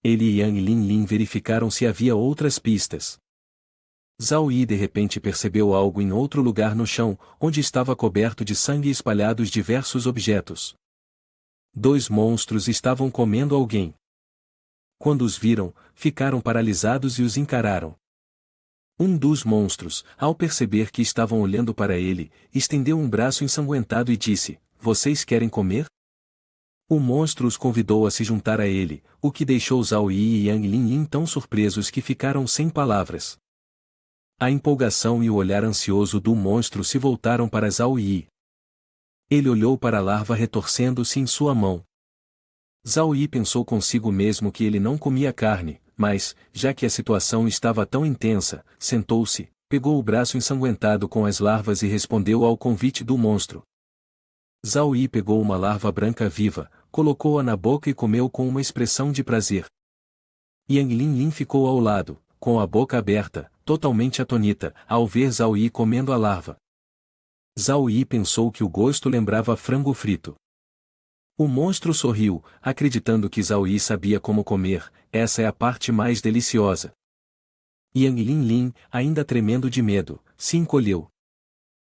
Ele e Yang Linlin verificaram se havia outras pistas. Zhao Yi de repente percebeu algo em outro lugar no chão, onde estava coberto de sangue e espalhados diversos objetos. 2 monstros estavam comendo alguém. Quando os viram, ficaram paralisados e os encararam. Um dos monstros, ao perceber que estavam olhando para ele, estendeu um braço ensanguentado e disse: "Vocês querem comer?" O monstro os convidou a se juntar a ele, o que deixou Zhao Yi e Yang Linlin tão surpresos que ficaram sem palavras. A empolgação e o olhar ansioso do monstro se voltaram para Zhao Yi. Ele olhou para a larva retorcendo-se em sua mão. Zhao Yi pensou consigo mesmo que ele não comia carne, mas, já que a situação estava tão intensa, sentou-se, pegou o braço ensanguentado com as larvas e respondeu ao convite do monstro. Zhao Yi pegou uma larva branca viva, colocou-a na boca e comeu com uma expressão de prazer. Yang Linlin ficou ao lado, com a boca aberta, totalmente atônita, ao ver Zhao Yi comendo a larva. Zhao Yi pensou que o gosto lembrava frango frito. O monstro sorriu, acreditando que Zhao Yi sabia como comer, essa é a parte mais deliciosa. Yang Linlin, ainda tremendo de medo, se encolheu.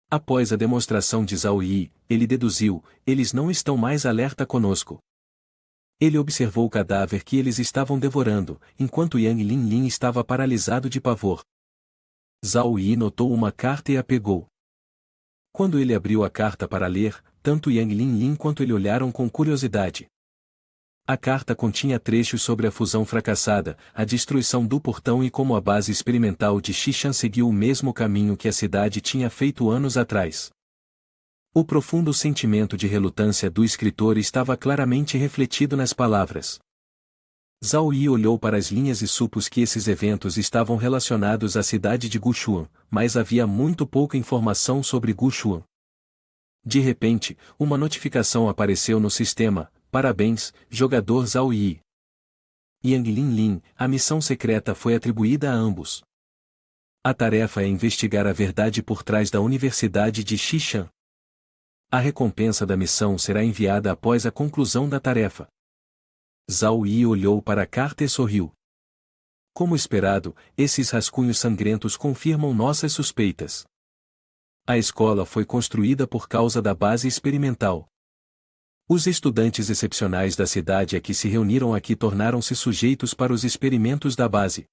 Após a demonstração de Zhao Yi, ele deduziu: eles não estão mais alerta conosco. Ele observou o cadáver que eles estavam devorando, enquanto Yang Linlin estava paralisado de pavor. Zhao Yi notou uma carta e a pegou. Quando ele abriu a carta para ler, tanto Yang Linlin quanto ele olharam com curiosidade. A carta continha trechos sobre a fusão fracassada, a destruição do portão e como a base experimental de Xishan seguiu o mesmo caminho que a cidade tinha feito anos atrás. O profundo sentimento de relutância do escritor estava claramente refletido nas palavras. Zhao Yi olhou para as linhas e supôs que esses eventos estavam relacionados à cidade de Gushuan, mas havia muito pouca informação sobre Gushuan. De repente, uma notificação apareceu no sistema: "Parabéns, jogador Zhao Yi. Yang Linlin, a missão secreta foi atribuída a ambos. A tarefa é investigar a verdade por trás da Universidade de Xishan. A recompensa da missão será enviada após a conclusão da tarefa." Zhao Yi olhou para a carta e sorriu. Como esperado, esses rascunhos sangrentos confirmam nossas suspeitas. A escola foi construída por causa da base experimental. Os estudantes excepcionais da cidade que se reuniram aqui tornaram-se sujeitos para os experimentos da base.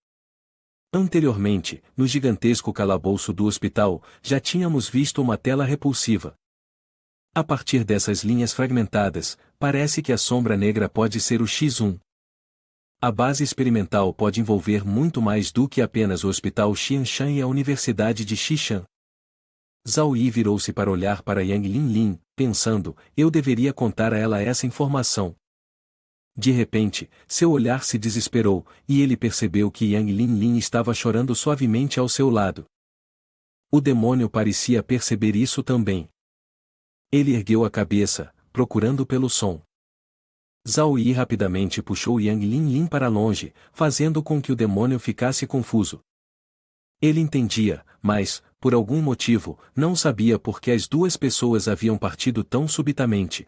Anteriormente, no gigantesco calabouço do hospital, já tínhamos visto uma tela repulsiva. A partir dessas linhas fragmentadas, parece que a sombra negra pode ser o X1. A base experimental pode envolver muito mais do que apenas o Hospital Xianshan e a Universidade de Xishan. Zhao Yi virou-se para olhar para Yang Linlin, pensando: eu deveria contar a ela essa informação. De repente, seu olhar se desesperou, e ele percebeu que Yang Linlin estava chorando suavemente ao seu lado. O demônio parecia perceber isso também. Ele ergueu a cabeça, procurando pelo som. Zhao Yi rapidamente puxou Yang Linlin para longe, fazendo com que o demônio ficasse confuso. Ele entendia, mas, por algum motivo, não sabia por que as duas pessoas haviam partido tão subitamente.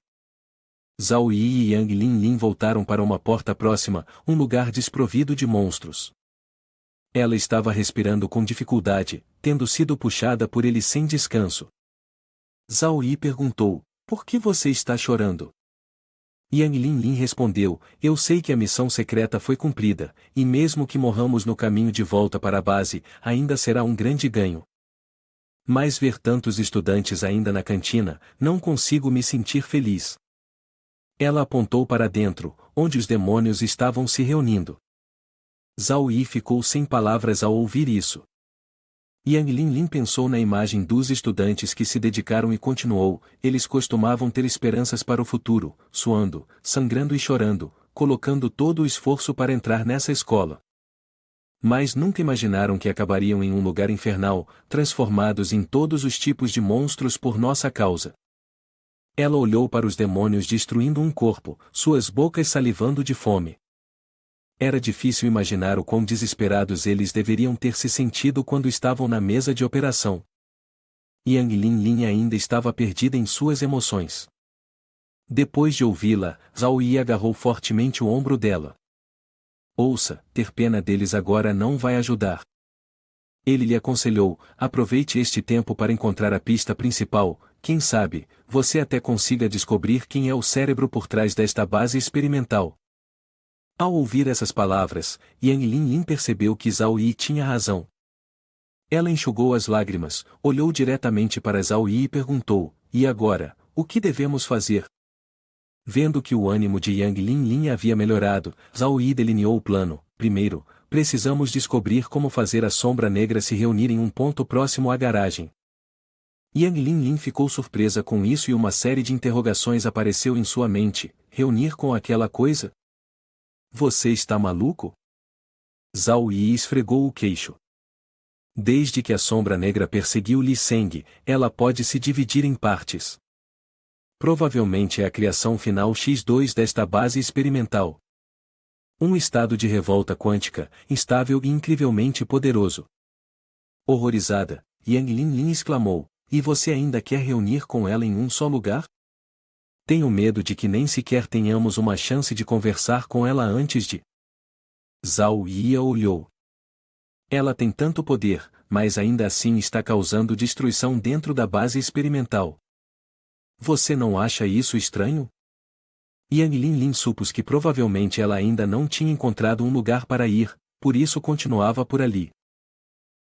Zhao Yi e Yang Linlin voltaram para uma porta próxima, um lugar desprovido de monstros. Ela estava respirando com dificuldade, tendo sido puxada por ele sem descanso. Zhao Yi perguntou: "Por que você está chorando?" Yang Linlin respondeu: "Eu sei que a missão secreta foi cumprida, e mesmo que morramos no caminho de volta para a base, ainda será um grande ganho. Mas ver tantos estudantes ainda na cantina, não consigo me sentir feliz." Ela apontou para dentro, onde os demônios estavam se reunindo. Zhao Yi ficou sem palavras ao ouvir isso. Yang Linlin pensou na imagem dos estudantes que se dedicaram e continuou: eles costumavam ter esperanças para o futuro, suando, sangrando e chorando, colocando todo o esforço para entrar nessa escola. Mas nunca imaginaram que acabariam em um lugar infernal, transformados em todos os tipos de monstros por nossa causa. Ela olhou para os demônios destruindo um corpo, suas bocas salivando de fome. Era difícil imaginar o quão desesperados eles deveriam ter se sentido quando estavam na mesa de operação. Yang Linlin ainda estava perdida em suas emoções. Depois de ouvi-la, Zhao Yi agarrou fortemente o ombro dela. Ouça, ter pena deles agora não vai ajudar. Ele lhe aconselhou, aproveite este tempo para encontrar a pista principal, quem sabe, você até consiga descobrir quem é o cérebro por trás desta base experimental. Ao ouvir essas palavras, Yang Linlin percebeu que Zhao Yi tinha razão. Ela enxugou as lágrimas, olhou diretamente para Zhao Yi e perguntou, e agora, o que devemos fazer? Vendo que o ânimo de Yang Linlin havia melhorado, Zhao Yi delineou o plano. Primeiro, precisamos descobrir como fazer a sombra negra se reunir em um ponto próximo à garagem. Yang Linlin ficou surpresa com isso e uma série de interrogações apareceu em sua mente. Reunir com aquela coisa? Você está maluco? Zhao Yi esfregou o queixo. Desde que a sombra negra perseguiu Li Seng, ela pode se dividir em partes. Provavelmente é a criação final X2 desta base experimental. Um estado de revolta quântica, instável e incrivelmente poderoso. Horrorizada, Yang Linlin exclamou, e você ainda quer reunir com ela em um só lugar? Tenho medo de que nem sequer tenhamos uma chance de conversar com ela antes de... Zhao Yi a olhou. Ela tem tanto poder, mas ainda assim está causando destruição dentro da base experimental. Você não acha isso estranho? Yang Linlin supôs que provavelmente ela ainda não tinha encontrado um lugar para ir, por isso continuava por ali.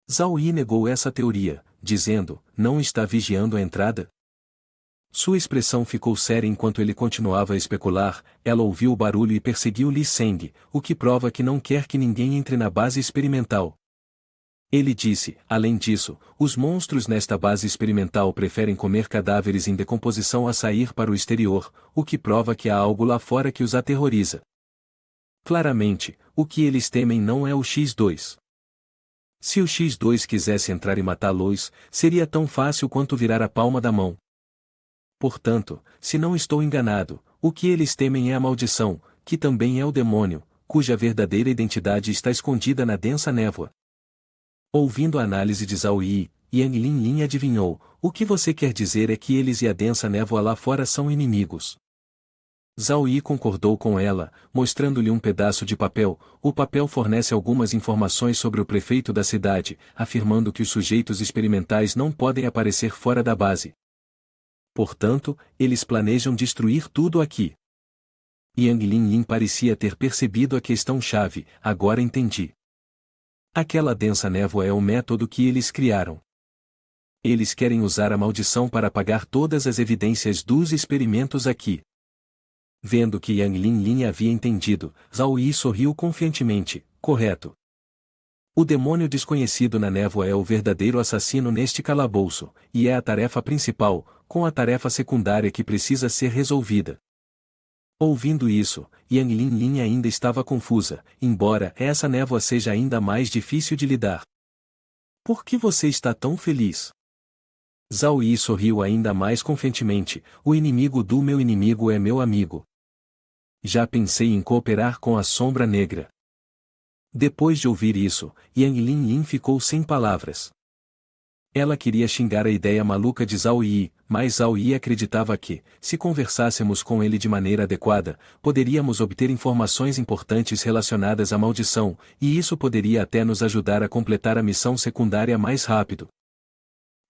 Zhao Yi negou essa teoria, dizendo, não está vigiando a entrada? Sua expressão ficou séria enquanto ele continuava a especular. Ela ouviu o barulho e perseguiu Li Seng, o que prova que não quer que ninguém entre na base experimental. Ele disse, além disso, os monstros nesta base experimental preferem comer cadáveres em decomposição a sair para o exterior, o que prova que há algo lá fora que os aterroriza. Claramente, o que eles temem não é o X2. Se o X2 quisesse entrar e matá-los, seria tão fácil quanto virar a palma da mão. Portanto, se não estou enganado, o que eles temem é a maldição, que também é o demônio, cuja verdadeira identidade está escondida na densa névoa. Ouvindo a análise de Zhao Yi, Yang Linlin adivinhou, o que você quer dizer é que eles e a densa névoa lá fora são inimigos. Zhao Yi concordou com ela, mostrando-lhe um pedaço de papel. O papel fornece algumas informações sobre o prefeito da cidade, afirmando que os sujeitos experimentais não podem aparecer fora da base. Portanto, eles planejam destruir tudo aqui. Yang Linlin parecia ter percebido a questão-chave, agora entendi. Aquela densa névoa é o método que eles criaram. Eles querem usar a maldição para apagar todas as evidências dos experimentos aqui. Vendo que Yang Linlin havia entendido, Zhao Yi sorriu confiantemente, correto. O demônio desconhecido na névoa é o verdadeiro assassino neste calabouço, e é a tarefa principal, com a tarefa secundária que precisa ser resolvida. Ouvindo isso, Yang Linlin ainda estava confusa, embora essa névoa seja ainda mais difícil de lidar. Por que você está tão feliz? Zhao Yi sorriu ainda mais confiantemente, o inimigo do meu inimigo é meu amigo. Já pensei em cooperar com a Sombra Negra. Depois de ouvir isso, Yang Linlin ficou sem palavras. Ela queria xingar a ideia maluca de Zhao Yi, mas Zhao Yi acreditava que, se conversássemos com ele de maneira adequada, poderíamos obter informações importantes relacionadas à maldição, e isso poderia até nos ajudar a completar a missão secundária mais rápido.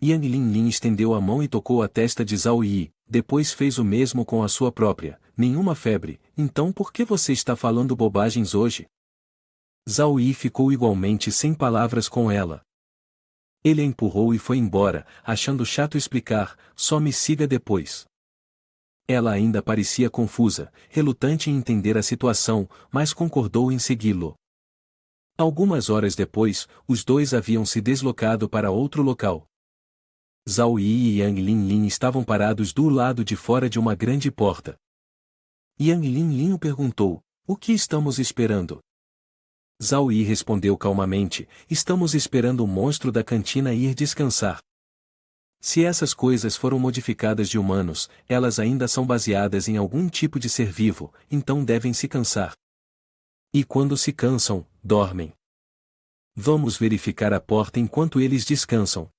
Yang Linlin estendeu a mão e tocou a testa de Zhao Yi, depois fez o mesmo com a sua própria. Nenhuma febre, então por que você está falando bobagens hoje? Zhao Yi ficou igualmente sem palavras com ela. Ele a empurrou e foi embora, achando chato explicar, só me siga depois. Ela ainda parecia confusa, relutante em entender a situação, mas concordou em segui-lo. Algumas horas depois, os dois haviam se deslocado para outro local. Zhao Yi e Yang Linlin estavam parados do lado de fora de uma grande porta. Yang Linlin perguntou, o que estamos esperando? Zhao Yi respondeu calmamente, estamos esperando o monstro da cantina ir descansar. Se essas coisas foram modificadas de humanos, elas ainda são baseadas em algum tipo de ser vivo, então devem se cansar. E quando se cansam, dormem. Vamos verificar a porta enquanto eles descansam.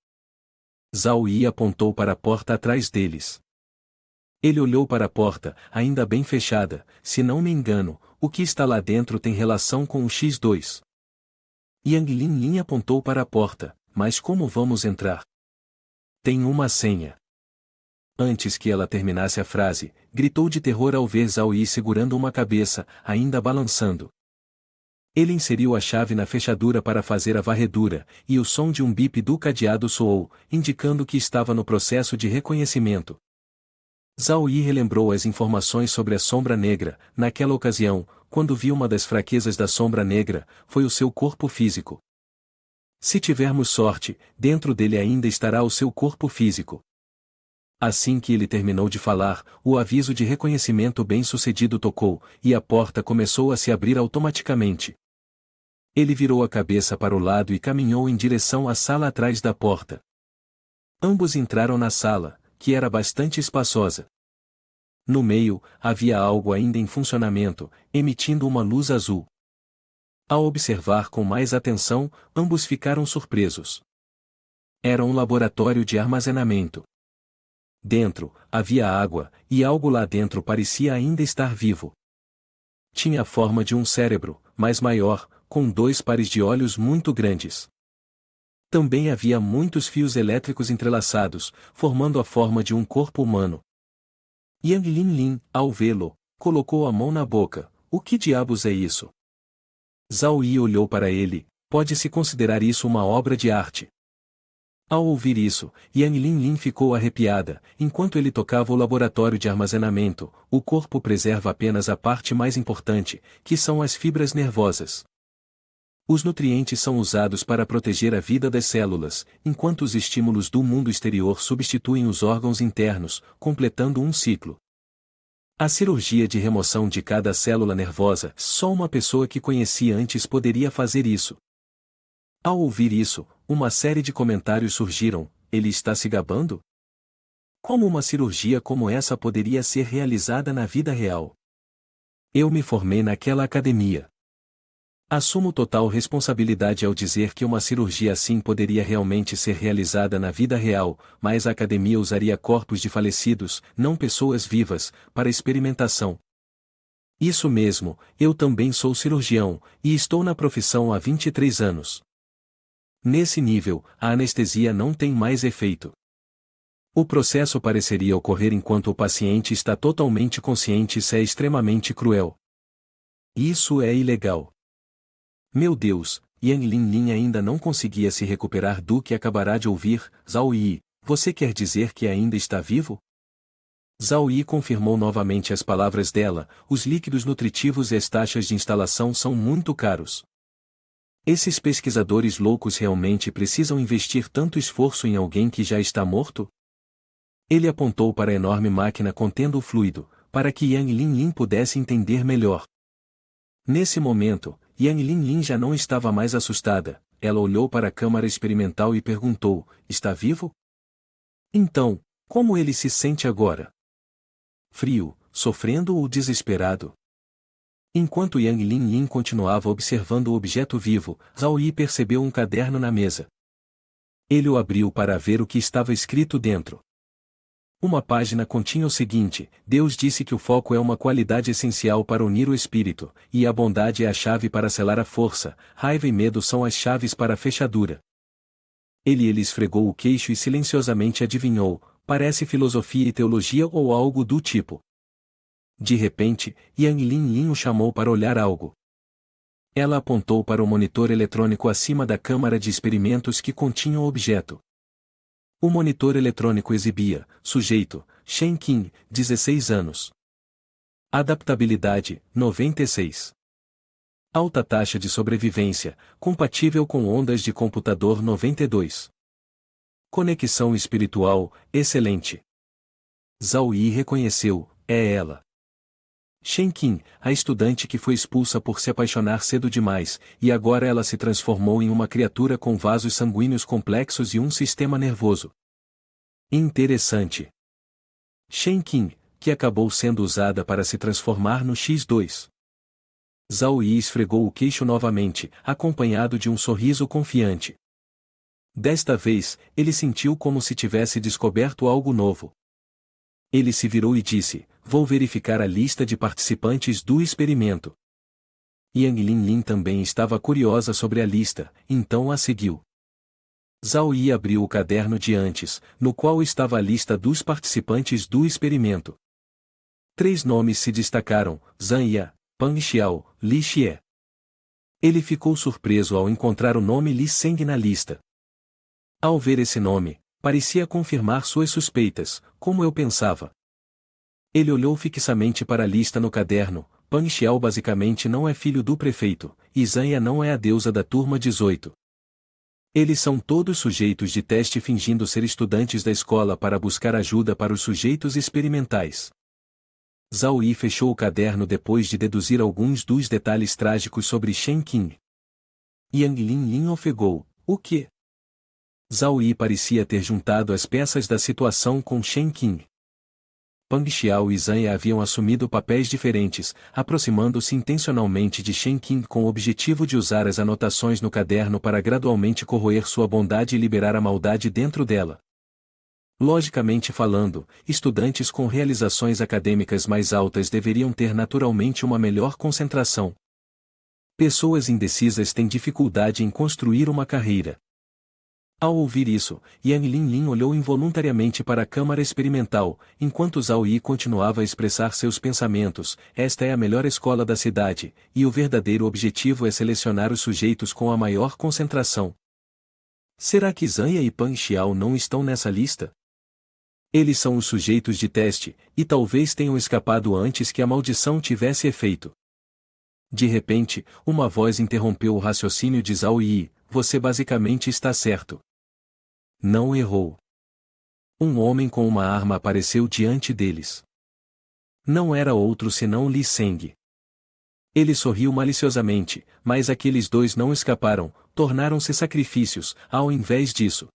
Zhao Yi apontou para a porta atrás deles. Ele olhou para a porta, ainda bem fechada, se não me engano, o que está lá dentro tem relação com o X2. Yang Linlin apontou para a porta, mas como vamos entrar? Tem uma senha. Antes que ela terminasse a frase, gritou de terror ao ver Zhao Yi segurando uma cabeça, ainda balançando. Ele inseriu a chave na fechadura para fazer a varredura, e o som de um bip do cadeado soou, indicando que estava no processo de reconhecimento. Zhao Yi relembrou as informações sobre a sombra negra. Naquela ocasião, quando viu uma das fraquezas da sombra negra, foi o seu corpo físico. Se tivermos sorte, dentro dele ainda estará o seu corpo físico. Assim que ele terminou de falar, o aviso de reconhecimento bem-sucedido tocou, e a porta começou a se abrir automaticamente. Ele virou a cabeça para o lado e caminhou em direção à sala atrás da porta. Ambos entraram na sala, que era bastante espaçosa. No meio, havia algo ainda em funcionamento, emitindo uma luz azul. Ao observar com mais atenção, ambos ficaram surpresos. Era um laboratório de armazenamento. Dentro, havia água, e algo lá dentro parecia ainda estar vivo. Tinha a forma de um cérebro, mas maior, com 2 pares de olhos muito grandes. Também havia muitos fios elétricos entrelaçados, formando a forma de um corpo humano. Yang Linlin, ao vê-lo, colocou a mão na boca. O que diabos é isso? Zhao Yi olhou para ele. Pode-se considerar isso uma obra de arte. Ao ouvir isso, Yang Linlin ficou arrepiada. Enquanto ele tocava o laboratório de armazenamento, o corpo preserva apenas a parte mais importante, que são as fibras nervosas. Os nutrientes são usados para proteger a vida das células, enquanto os estímulos do mundo exterior substituem os órgãos internos, completando um ciclo. A cirurgia de remoção de cada célula nervosa, só uma pessoa que conhecia antes poderia fazer isso. Ao ouvir isso, uma série de comentários surgiram. Ele está se gabando? Como uma cirurgia como essa poderia ser realizada na vida real? Eu me formei naquela academia. Assumo total responsabilidade ao dizer que uma cirurgia assim poderia realmente ser realizada na vida real, mas a academia usaria corpos de falecidos, não pessoas vivas, para experimentação. Isso mesmo, eu também sou cirurgião, e estou na profissão há 23 anos. Nesse nível, a anestesia não tem mais efeito. O processo pareceria ocorrer enquanto o paciente está totalmente consciente. Isso é extremamente cruel. Isso é ilegal. Meu Deus, Yang Linlin ainda não conseguia se recuperar do que acabará de ouvir. Zhao Yi, você quer dizer que ainda está vivo? Zhao Yi confirmou novamente as palavras dela. Os líquidos nutritivos e as taxas de instalação são muito caros. Esses pesquisadores loucos realmente precisam investir tanto esforço em alguém que já está morto? Ele apontou para a enorme máquina contendo o fluido, para que Yang Linlin pudesse entender melhor. Nesse momento, Yang Linlin já não estava mais assustada. Ela olhou para a câmara experimental e perguntou: está vivo? Então, como ele se sente agora? Frio, sofrendo ou desesperado? Enquanto Yang Linlin continuava observando o objeto vivo, Zhao Yi percebeu um caderno na mesa. Ele o abriu para ver o que estava escrito dentro. Uma página continha o seguinte: Deus disse que o foco é uma qualidade essencial para unir o espírito, e a bondade é a chave para selar a força, raiva e medo são as chaves para a fechadura. Ele esfregou o queixo e silenciosamente adivinhou: parece filosofia e teologia ou algo do tipo. De repente, Yang Linlin o chamou para olhar algo. Ela apontou para o monitor eletrônico acima da câmara de experimentos que continha o objeto. O monitor eletrônico exibia: sujeito, Shen Qing, 16 anos. Adaptabilidade, 96. Alta taxa de sobrevivência, compatível com ondas de computador 92. Conexão espiritual, excelente. Zhao Yi reconheceu: é ela. Shen Qing, a estudante que foi expulsa por se apaixonar cedo demais, e agora ela se transformou em uma criatura com vasos sanguíneos complexos e um sistema nervoso. Interessante. Shen Qing, que acabou sendo usada para se transformar no X2. Zhao Yi esfregou o queixo novamente, acompanhado de um sorriso confiante. Desta vez, ele sentiu como se tivesse descoberto algo novo. Ele se virou e disse: vou verificar a lista de participantes do experimento. Yang Linlin também estava curiosa sobre a lista, então a seguiu. Zhao Yi abriu o caderno de antes, no qual estava a lista dos participantes do experimento. 3 nomes se destacaram: Zhang Ya, Pang Xiao, Li Xie. Ele ficou surpreso ao encontrar o nome Li Seng na lista. Ao ver esse nome, parecia confirmar suas suspeitas, como eu pensava. Ele olhou fixamente para a lista no caderno. Pang Xiao basicamente não é filho do prefeito, e Zhang Ya não é a deusa da turma 18. Eles são todos sujeitos de teste fingindo ser estudantes da escola para buscar ajuda para os sujeitos experimentais. Zhao Yi fechou o caderno depois de deduzir alguns dos detalhes trágicos sobre Shen Qing. Yang Linlin ofegou: o quê? Zhao Yi parecia ter juntado as peças da situação com Shen Qing. Pang Xiao e Zhang Ya haviam assumido papéis diferentes, aproximando-se intencionalmente de Shen Qing com o objetivo de usar as anotações no caderno para gradualmente corroer sua bondade e liberar a maldade dentro dela. Logicamente falando, estudantes com realizações acadêmicas mais altas deveriam ter naturalmente uma melhor concentração. Pessoas indecisas têm dificuldade em construir uma carreira. Ao ouvir isso, Yang Linlin olhou involuntariamente para a câmara experimental, enquanto Zhao Yi continuava a expressar seus pensamentos. Esta é a melhor escola da cidade, e o verdadeiro objetivo é selecionar os sujeitos com a maior concentração. Será que Zhang Ya e Pang Xiao não estão nessa lista? Eles são os sujeitos de teste, e talvez tenham escapado antes que a maldição tivesse efeito. De repente, uma voz interrompeu o raciocínio de Zhao Yi: você basicamente está certo. Não errou. Um homem com uma arma apareceu diante deles. Não era outro senão Li Seng. Ele sorriu maliciosamente, mas aqueles dois não escaparam, tornaram-se sacrifícios, ao invés disso.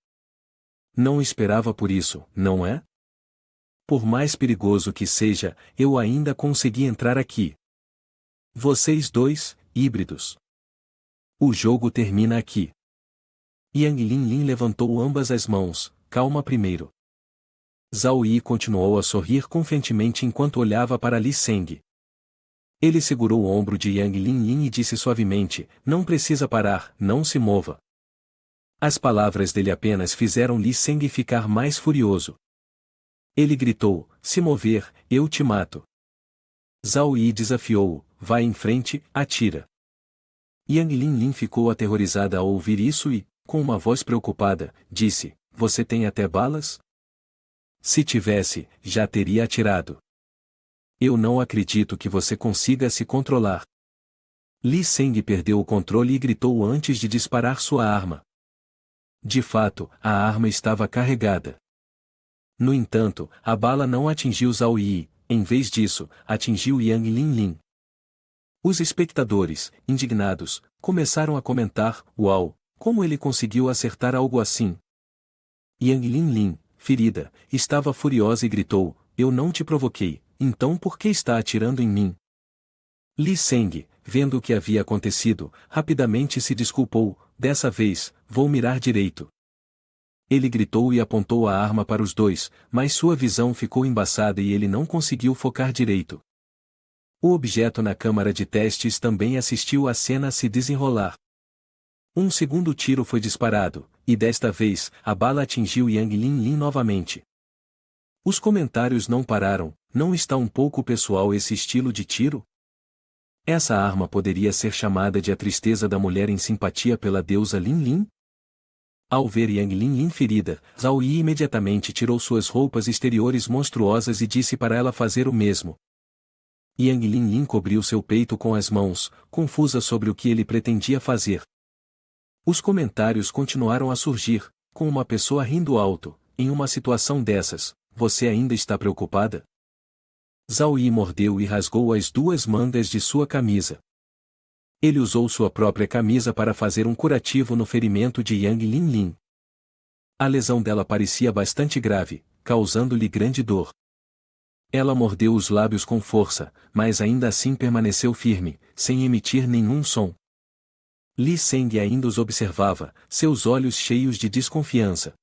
Não esperava por isso, não é? Por mais perigoso que seja, eu ainda consegui entrar aqui. Vocês dois, híbridos. O jogo termina aqui. Yang Linlin levantou ambas as mãos: calma primeiro. Zhao Yi continuou a sorrir confiantemente enquanto olhava para Li Seng. Ele segurou o ombro de Yang Linlin e disse suavemente: não precisa parar, não se mova. As palavras dele apenas fizeram Li Seng ficar mais furioso. Ele gritou: se mover, eu te mato. Zhao Yi desafiou-o: vai em frente, atira. Yang Linlin ficou aterrorizada ao ouvir isso e, com uma voz preocupada, disse: você tem até balas? Se tivesse, já teria atirado. Eu não acredito que você consiga se controlar. Li Seng perdeu o controle e gritou antes de disparar sua arma. De fato, a arma estava carregada. No entanto, a bala não atingiu Zhao Yi, em vez disso, atingiu Yang Linlin. Os espectadores, indignados, começaram a comentar: uau, como ele conseguiu acertar algo assim? Yang Linlin, ferida, estava furiosa e gritou: eu não te provoquei, então por que está atirando em mim? Li Seng, vendo o que havia acontecido, rapidamente se desculpou: dessa vez, vou mirar direito. Ele gritou e apontou a arma para os dois, mas sua visão ficou embaçada e ele não conseguiu focar direito. O objeto na câmara de testes também assistiu à cena se desenrolar. Um segundo tiro foi disparado, e desta vez, a bala atingiu Yang Linlin novamente. Os comentários não pararam: não está um pouco pessoal esse estilo de tiro? Essa arma poderia ser chamada de a tristeza da mulher em simpatia pela deusa Linlin? Ao ver Yang Linlin ferida, Zhao Yi imediatamente tirou suas roupas exteriores monstruosas e disse para ela fazer o mesmo. Yang Linlin cobriu seu peito com as mãos, confusa sobre o que ele pretendia fazer. Os comentários continuaram a surgir, com uma pessoa rindo alto: em uma situação dessas, você ainda está preocupada? Zhao Yi mordeu e rasgou as 2 mangas de sua camisa. Ele usou sua própria camisa para fazer um curativo no ferimento de Yang Linlin. A lesão dela parecia bastante grave, causando-lhe grande dor. Ela mordeu os lábios com força, mas ainda assim permaneceu firme, sem emitir nenhum som. Li Seng ainda os observava, seus olhos cheios de desconfiança.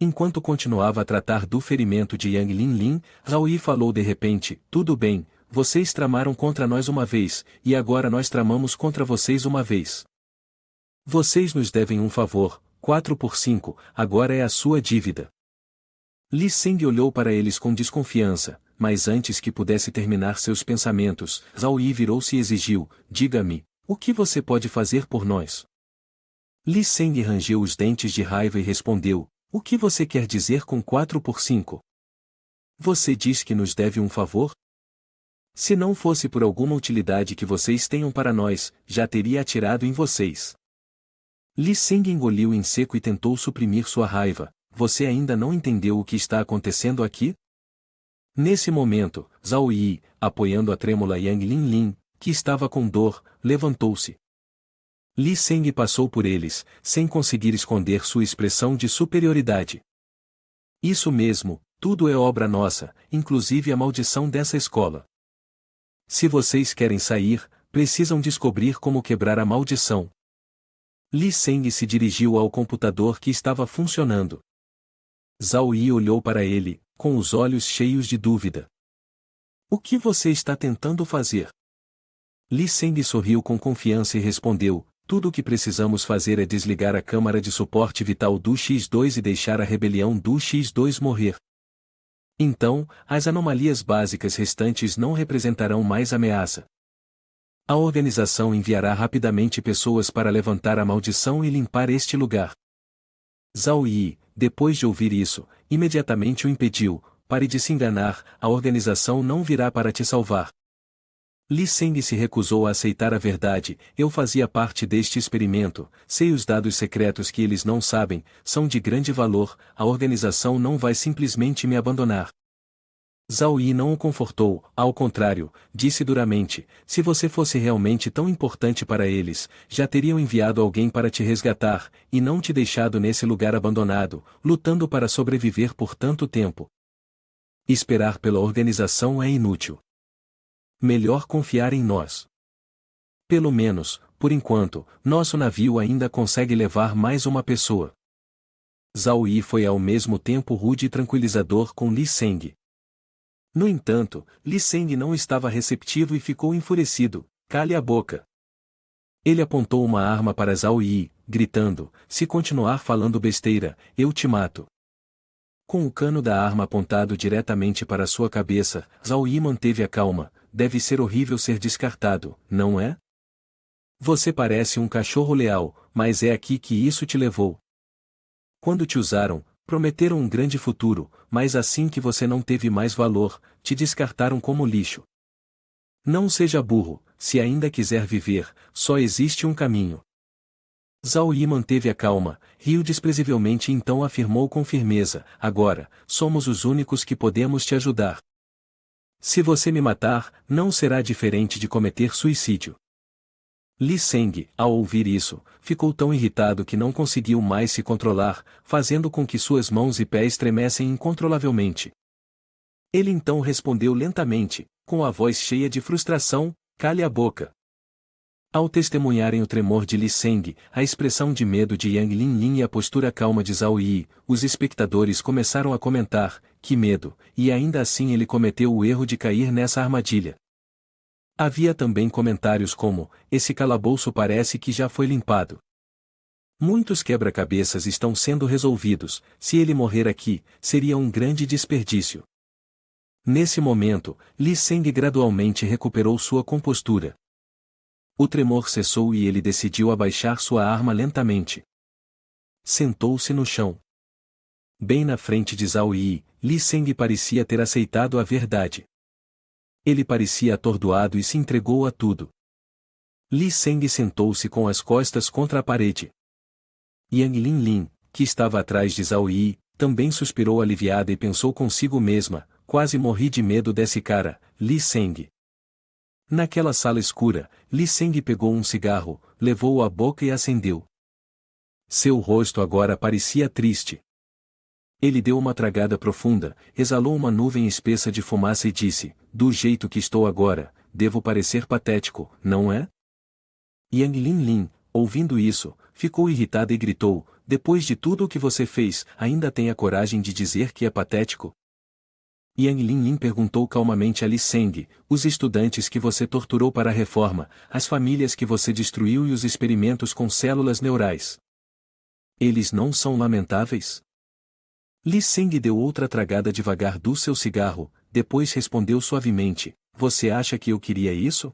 Enquanto continuava a tratar do ferimento de Yang Linlin, Zhao Yi falou de repente: tudo bem, vocês tramaram contra nós uma vez, e agora nós tramamos contra vocês uma vez. Vocês nos devem um favor, 4 por 5, agora é a sua dívida. Li Seng olhou para eles com desconfiança, mas antes que pudesse terminar seus pensamentos, Zhao Yi virou-se e exigiu, diga-me, o que você pode fazer por nós? Li Seng rangeu os dentes de raiva e respondeu, o que você quer dizer com 4 por 5? Você diz que nos deve um favor? Se não fosse por alguma utilidade que vocês tenham para nós, já teria atirado em vocês. Li Seng engoliu em seco e tentou suprimir sua raiva. Você ainda não entendeu o que está acontecendo aqui? Nesse momento, Zhao Yi, apoiando a trêmula Yang Linlin, que estava com dor, levantou-se. Li Seng passou por eles, sem conseguir esconder sua expressão de superioridade. Isso mesmo, tudo é obra nossa, inclusive a maldição dessa escola. Se vocês querem sair, precisam descobrir como quebrar a maldição. Li Seng se dirigiu ao computador que estava funcionando. Zhao Yi olhou para ele, com os olhos cheios de dúvida. O que você está tentando fazer? Li Seng sorriu com confiança e respondeu, tudo o que precisamos fazer é desligar a câmara de suporte vital do X2 e deixar a rebelião do X2 morrer. Então, as anomalias básicas restantes não representarão mais ameaça. A organização enviará rapidamente pessoas para levantar a maldição e limpar este lugar. Zhao Yi, depois de ouvir isso, imediatamente o impediu, pare de se enganar, a organização não virá para te salvar. Li Seng se recusou a aceitar a verdade, eu fazia parte deste experimento, sei os dados secretos que eles não sabem, são de grande valor, a organização não vai simplesmente me abandonar. Zhao Yi não o confortou, ao contrário, disse duramente, se você fosse realmente tão importante para eles, já teriam enviado alguém para te resgatar, e não te deixado nesse lugar abandonado, lutando para sobreviver por tanto tempo. Esperar pela organização é inútil. Melhor confiar em nós. Pelo menos, por enquanto, nosso navio ainda consegue levar mais uma pessoa. Zhao Yi foi ao mesmo tempo rude e tranquilizador com Li Seng. No entanto, Li Seng não estava receptivo e ficou enfurecido, cale a boca. Ele apontou uma arma para Zhao Yi, gritando, se continuar falando besteira, eu te mato. Com o cano da arma apontado diretamente para sua cabeça, Zhao Yi manteve a calma, deve ser horrível ser descartado, não é? Você parece um cachorro leal, mas é aqui que isso te levou. Quando te usaram, prometeram um grande futuro, mas assim que você não teve mais valor, te descartaram como lixo. Não seja burro, se ainda quiser viver, só existe um caminho. Zhao Yi manteve a calma, riu desprezivelmente e então afirmou com firmeza, agora, somos os únicos que podemos te ajudar. Se você me matar, não será diferente de cometer suicídio. Li Seng, ao ouvir isso, ficou tão irritado que não conseguiu mais se controlar, fazendo com que suas mãos e pés tremessem incontrolavelmente. Ele então respondeu lentamente, com a voz cheia de frustração, cale a boca. Ao testemunharem o tremor de Li Seng, a expressão de medo de Yang Linlin e a postura calma de Zhao Yi, os espectadores começaram a comentar, que medo, e ainda assim ele cometeu o erro de cair nessa armadilha. Havia também comentários como, esse calabouço parece que já foi limpado. Muitos quebra-cabeças estão sendo resolvidos, se ele morrer aqui, seria um grande desperdício. Nesse momento, Li Seng gradualmente recuperou sua compostura. O tremor cessou e ele decidiu abaixar sua arma lentamente. Sentou-se no chão. Bem na frente de Zhao Yi, Li Seng parecia ter aceitado a verdade. Ele parecia atordoado e se entregou a tudo. Li Seng sentou-se com as costas contra a parede. Yang Linlin, que estava atrás de Zhao Yi, também suspirou aliviada e pensou consigo mesma, quase morri de medo desse cara, Li Seng. Naquela sala escura, Li Seng pegou um cigarro, levou-o à boca e acendeu. Seu rosto agora parecia triste. Ele deu uma tragada profunda, exalou uma nuvem espessa de fumaça e disse, do jeito que estou agora, devo parecer patético, não é? Yang Linlin, ouvindo isso, ficou irritada e gritou, depois de tudo o que você fez, ainda tem a coragem de dizer que é patético? Yang Linlin perguntou calmamente a Li Seng, os estudantes que você torturou para a reforma, as famílias que você destruiu e os experimentos com células neurais. Eles não são lamentáveis? Li Seng deu outra tragada devagar do seu cigarro, depois respondeu suavemente, você acha que eu queria isso?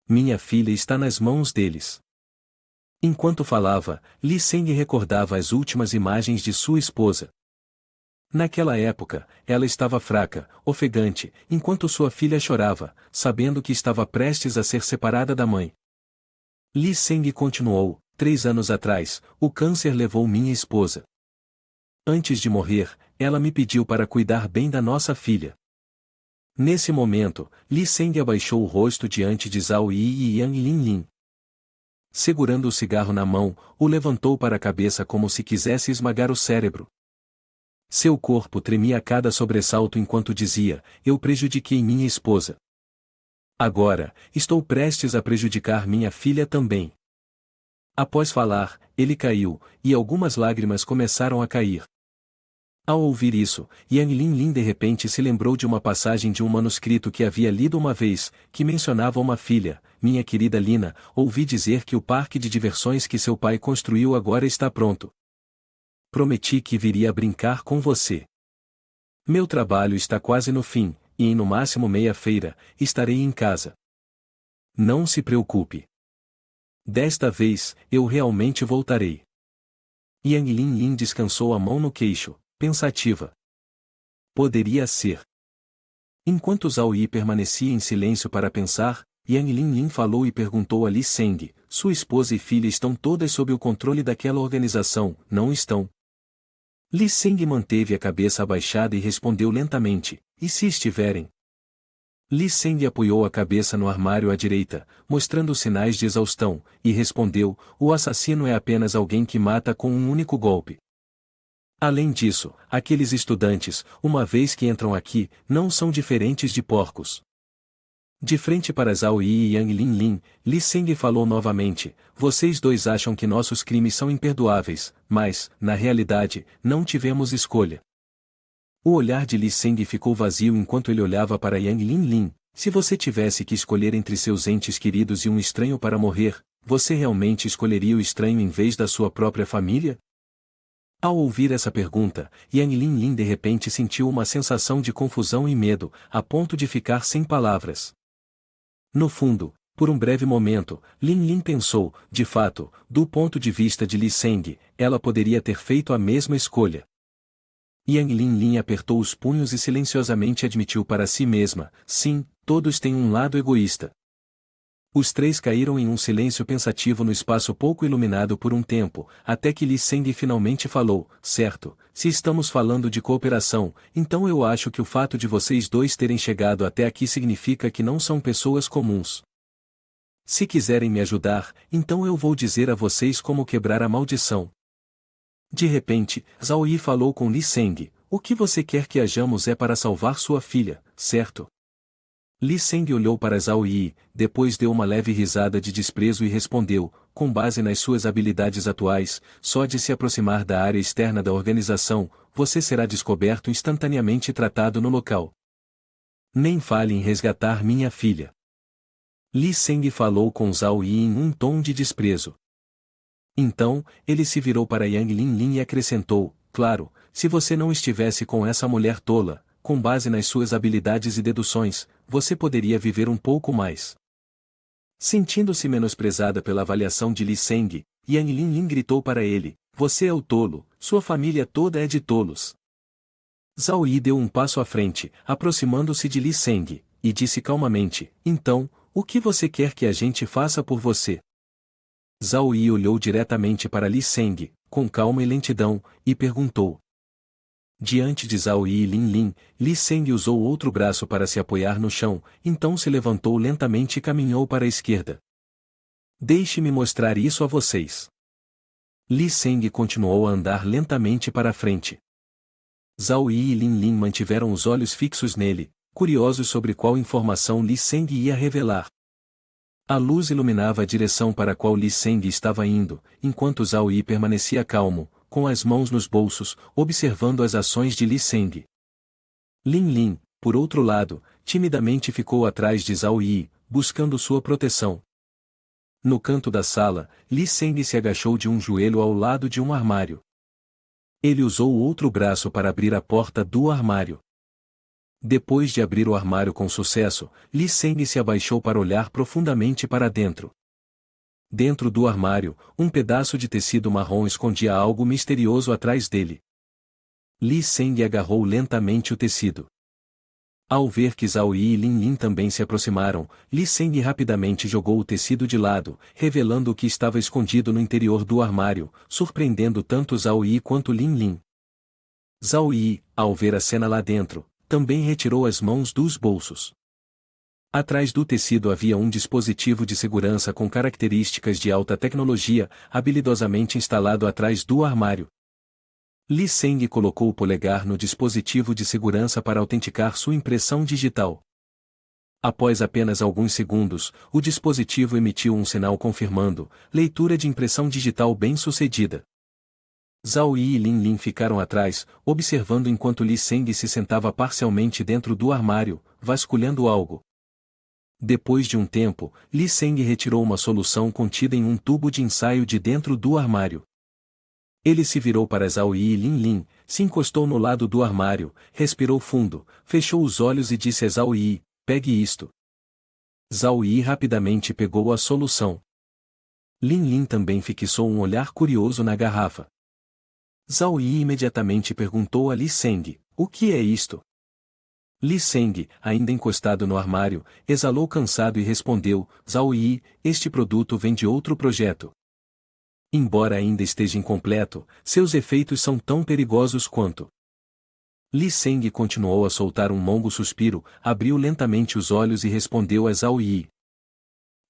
Minha filha está nas mãos deles. Enquanto falava, Li Seng recordava as últimas imagens de sua esposa. Naquela época, ela estava fraca, ofegante, enquanto sua filha chorava, sabendo que estava prestes a ser separada da mãe. Li Seng continuou, 3 anos atrás, o câncer levou minha esposa. Antes de morrer, ela me pediu para cuidar bem da nossa filha. Nesse momento, Li Seng abaixou o rosto diante de Zhao Yi e Yang Linlin. Segurando o cigarro na mão, o levantou para a cabeça como se quisesse esmagar o cérebro. Seu corpo tremia a cada sobressalto enquanto dizia, eu prejudiquei minha esposa. Agora, estou prestes a prejudicar minha filha também. Após falar, ele caiu, e algumas lágrimas começaram a cair. Ao ouvir isso, Yang Linlin de repente se lembrou de uma passagem de um manuscrito que havia lido uma vez, que mencionava uma filha, minha querida Lina, ouvi dizer que o parque de diversões que seu pai construiu agora está pronto. Prometi que viria brincar com você. Meu trabalho está quase no fim, e em no máximo meia-feira, estarei em casa. Não se preocupe. Desta vez, eu realmente voltarei. Yang Linlin descansou a mão no queixo, pensativa. Poderia ser. Enquanto Zhao Yi permanecia em silêncio para pensar, Yang Linlin falou e perguntou a Li Seng, sua esposa e filha estão todas sob o controle daquela organização, não estão? Li Seng manteve a cabeça abaixada e respondeu lentamente, e se estiverem? Li Seng apoiou a cabeça no armário à direita, mostrando sinais de exaustão, e respondeu, o assassino é apenas alguém que mata com um único golpe. Além disso, aqueles estudantes, uma vez que entram aqui, não são diferentes de porcos. De frente para Zhao Yi e Yang Linlin, Li Seng falou novamente, vocês dois acham que nossos crimes são imperdoáveis, mas, na realidade, não tivemos escolha. O olhar de Li Seng ficou vazio enquanto ele olhava para Yang Linlin, se você tivesse que escolher entre seus entes queridos e um estranho para morrer, você realmente escolheria o estranho em vez da sua própria família? Ao ouvir essa pergunta, Yang Linlin de repente sentiu uma sensação de confusão e medo, a ponto de ficar sem palavras. No fundo, por um breve momento, Linlin pensou, de fato, do ponto de vista de Li Seng, ela poderia ter feito a mesma escolha. Yang Linlin apertou os punhos e silenciosamente admitiu para si mesma, sim, todos têm um lado egoísta. Os três caíram em um silêncio pensativo no espaço pouco iluminado por um tempo, até que Li Seng finalmente falou, certo, se estamos falando de cooperação, então eu acho que o fato de vocês dois terem chegado até aqui significa que não são pessoas comuns. Se quiserem me ajudar, então eu vou dizer a vocês como quebrar a maldição. De repente, Zhao Yi falou com Li Seng, o que você quer que hajamos é para salvar sua filha, certo? Li Seng olhou para Zhao Yi, depois deu uma leve risada de desprezo e respondeu, com base nas suas habilidades atuais, só de se aproximar da área externa da organização, você será descoberto instantaneamente e tratado no local. Nem fale em resgatar minha filha. Li Seng falou com Zhao Yi em um tom de desprezo. Então, ele se virou para Yang Linlin e acrescentou, claro, se você não estivesse com essa mulher tola, com base nas suas habilidades e deduções, você poderia viver um pouco mais. Sentindo-se menosprezada pela avaliação de Li Seng, Yang Linlin gritou para ele, você é o tolo, sua família toda é de tolos. Zhao Yi deu um passo à frente, aproximando-se de Li Seng, e disse calmamente, então, o que você quer que a gente faça por você? Zhao Yi olhou diretamente para Li Seng, com calma e lentidão, e perguntou. Diante de Zhao Yi e Linlin, Li Seng usou outro braço para se apoiar no chão, então se levantou lentamente e caminhou para a esquerda. Deixe-me mostrar isso a vocês. Li Seng continuou a andar lentamente para a frente. Zhao Yi e Linlin mantiveram os olhos fixos nele, curiosos sobre qual informação Li Seng ia revelar. A luz iluminava a direção para a qual Li Seng estava indo, enquanto Zhao Yi permanecia calmo, com as mãos nos bolsos, observando as ações de Li Seng. Lin Lin, por outro lado, timidamente ficou atrás de Zhao Yi, buscando sua proteção. No canto da sala, Li Seng se agachou de um joelho ao lado de um armário. Ele usou o outro braço para abrir a porta do armário. Depois de abrir o armário com sucesso, Li Seng se abaixou para olhar profundamente para dentro. Dentro do armário, um pedaço de tecido marrom escondia algo misterioso atrás dele. Li Seng agarrou lentamente o tecido. Ao ver que Zhao Yi e Lin Lin também se aproximaram, Li Seng rapidamente jogou o tecido de lado, revelando o que estava escondido no interior do armário, surpreendendo tanto Zhao Yi quanto Lin Lin. Zhao Yi, ao ver a cena lá dentro, também retirou as mãos dos bolsos. Atrás do tecido havia um dispositivo de segurança com características de alta tecnologia, habilidosamente instalado atrás do armário. Li Seng colocou o polegar no dispositivo de segurança para autenticar sua impressão digital. Após apenas alguns segundos, o dispositivo emitiu um sinal confirmando: leitura de impressão digital bem-sucedida. Zhao Yi e Lin Lin ficaram atrás, observando enquanto Li Seng se sentava parcialmente dentro do armário, vasculhando algo. Depois de um tempo, Li Seng retirou uma solução contida em um tubo de ensaio de dentro do armário. Ele se virou para Zhao Yi e Lin Lin, se encostou no lado do armário, respirou fundo, fechou os olhos e disse a Zhao Yi: pegue isto. Zhao Yi rapidamente pegou a solução. Lin Lin também fixou um olhar curioso na garrafa. Zhao Yi imediatamente perguntou a Li Seng: o que é isto? Li Seng, ainda encostado no armário, exalou cansado e respondeu: Zhao Yi, este produto vem de outro projeto. Embora ainda esteja incompleto, seus efeitos são tão perigosos quanto. Li Seng continuou a soltar um longo suspiro, abriu lentamente os olhos e respondeu a Zhao Yi.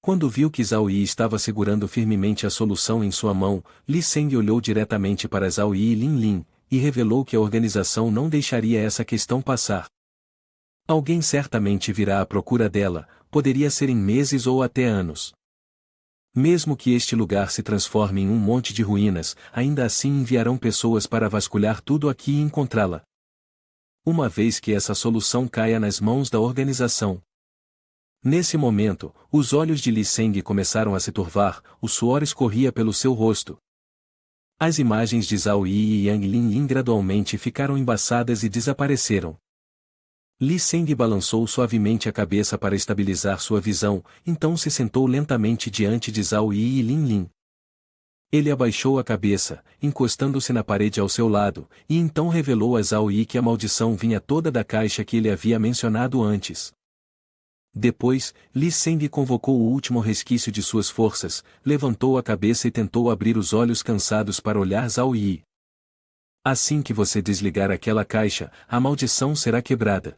Quando viu que Zhao Yi estava segurando firmemente a solução em sua mão, Li Seng olhou diretamente para Zhao Yi e Lin Lin, e revelou que a organização não deixaria essa questão passar. Alguém certamente virá à procura dela, poderia ser em meses ou até anos. Mesmo que este lugar se transforme em um monte de ruínas, ainda assim enviarão pessoas para vasculhar tudo aqui e encontrá-la. Uma vez que essa solução caia nas mãos da organização. Nesse momento, os olhos de Li Seng começaram a se turvar, o suor escorria pelo seu rosto. As imagens de Zhao Yi e Yang Lin Lin gradualmente ficaram embaçadas e desapareceram. Li Seng balançou suavemente a cabeça para estabilizar sua visão, então se sentou lentamente diante de Zhao Yi e Lin Lin. Ele abaixou a cabeça, encostando-se na parede ao seu lado, e então revelou a Zhao Yi que a maldição vinha toda da caixa que ele havia mencionado antes. Depois, Li Seng convocou o último resquício de suas forças, levantou a cabeça e tentou abrir os olhos cansados para olhar Zhao Yi. Assim que você desligar aquela caixa, a maldição será quebrada.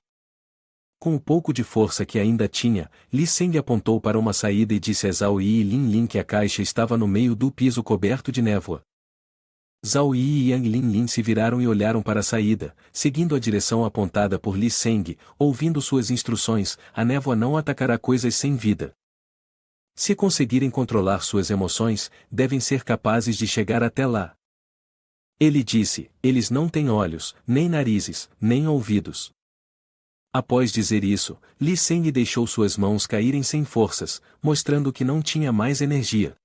Com o pouco de força que ainda tinha, Li Seng apontou para uma saída e disse a Zhao Yi e Lin Lin que a caixa estava no meio do piso coberto de névoa. Zhao Yi e Yang Lin Lin se viraram e olharam para a saída, seguindo a direção apontada por Li Seng, ouvindo suas instruções: a névoa não atacará coisas sem vida. Se conseguirem controlar suas emoções, devem ser capazes de chegar até lá. Ele disse: eles não têm olhos, nem narizes, nem ouvidos. Após dizer isso, Li Seng deixou suas mãos caírem sem forças, mostrando que não tinha mais energia.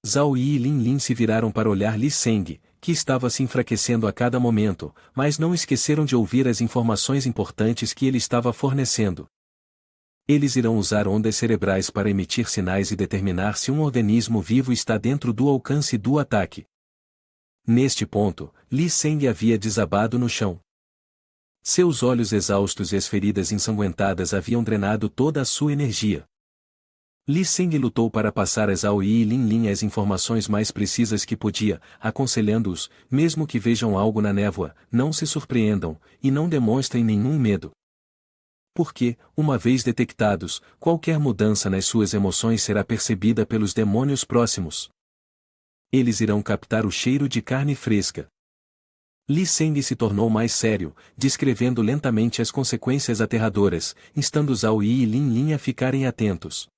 Zhao Yi e Lin Lin se viraram para olhar Li Seng, que estava se enfraquecendo a cada momento, mas não esqueceram de ouvir as informações importantes que ele estava fornecendo. Eles irão usar ondas cerebrais para emitir sinais e determinar se um organismo vivo está dentro do alcance do ataque. Neste ponto, Li Seng havia desabado no chão. Seus olhos exaustos e as feridas ensanguentadas haviam drenado toda a sua energia. Li Seng lutou para passar a Zhao Yi e Lin Lin as informações mais precisas que podia, aconselhando-os: mesmo que vejam algo na névoa, não se surpreendam, e não demonstrem nenhum medo. Porque, uma vez detectados, qualquer mudança nas suas emoções será percebida pelos demônios próximos. Eles irão captar o cheiro de carne fresca. Li Seng se tornou mais sério, descrevendo lentamente as consequências aterradoras, instando Zhao Yi e Lin Lin a ficarem atentos.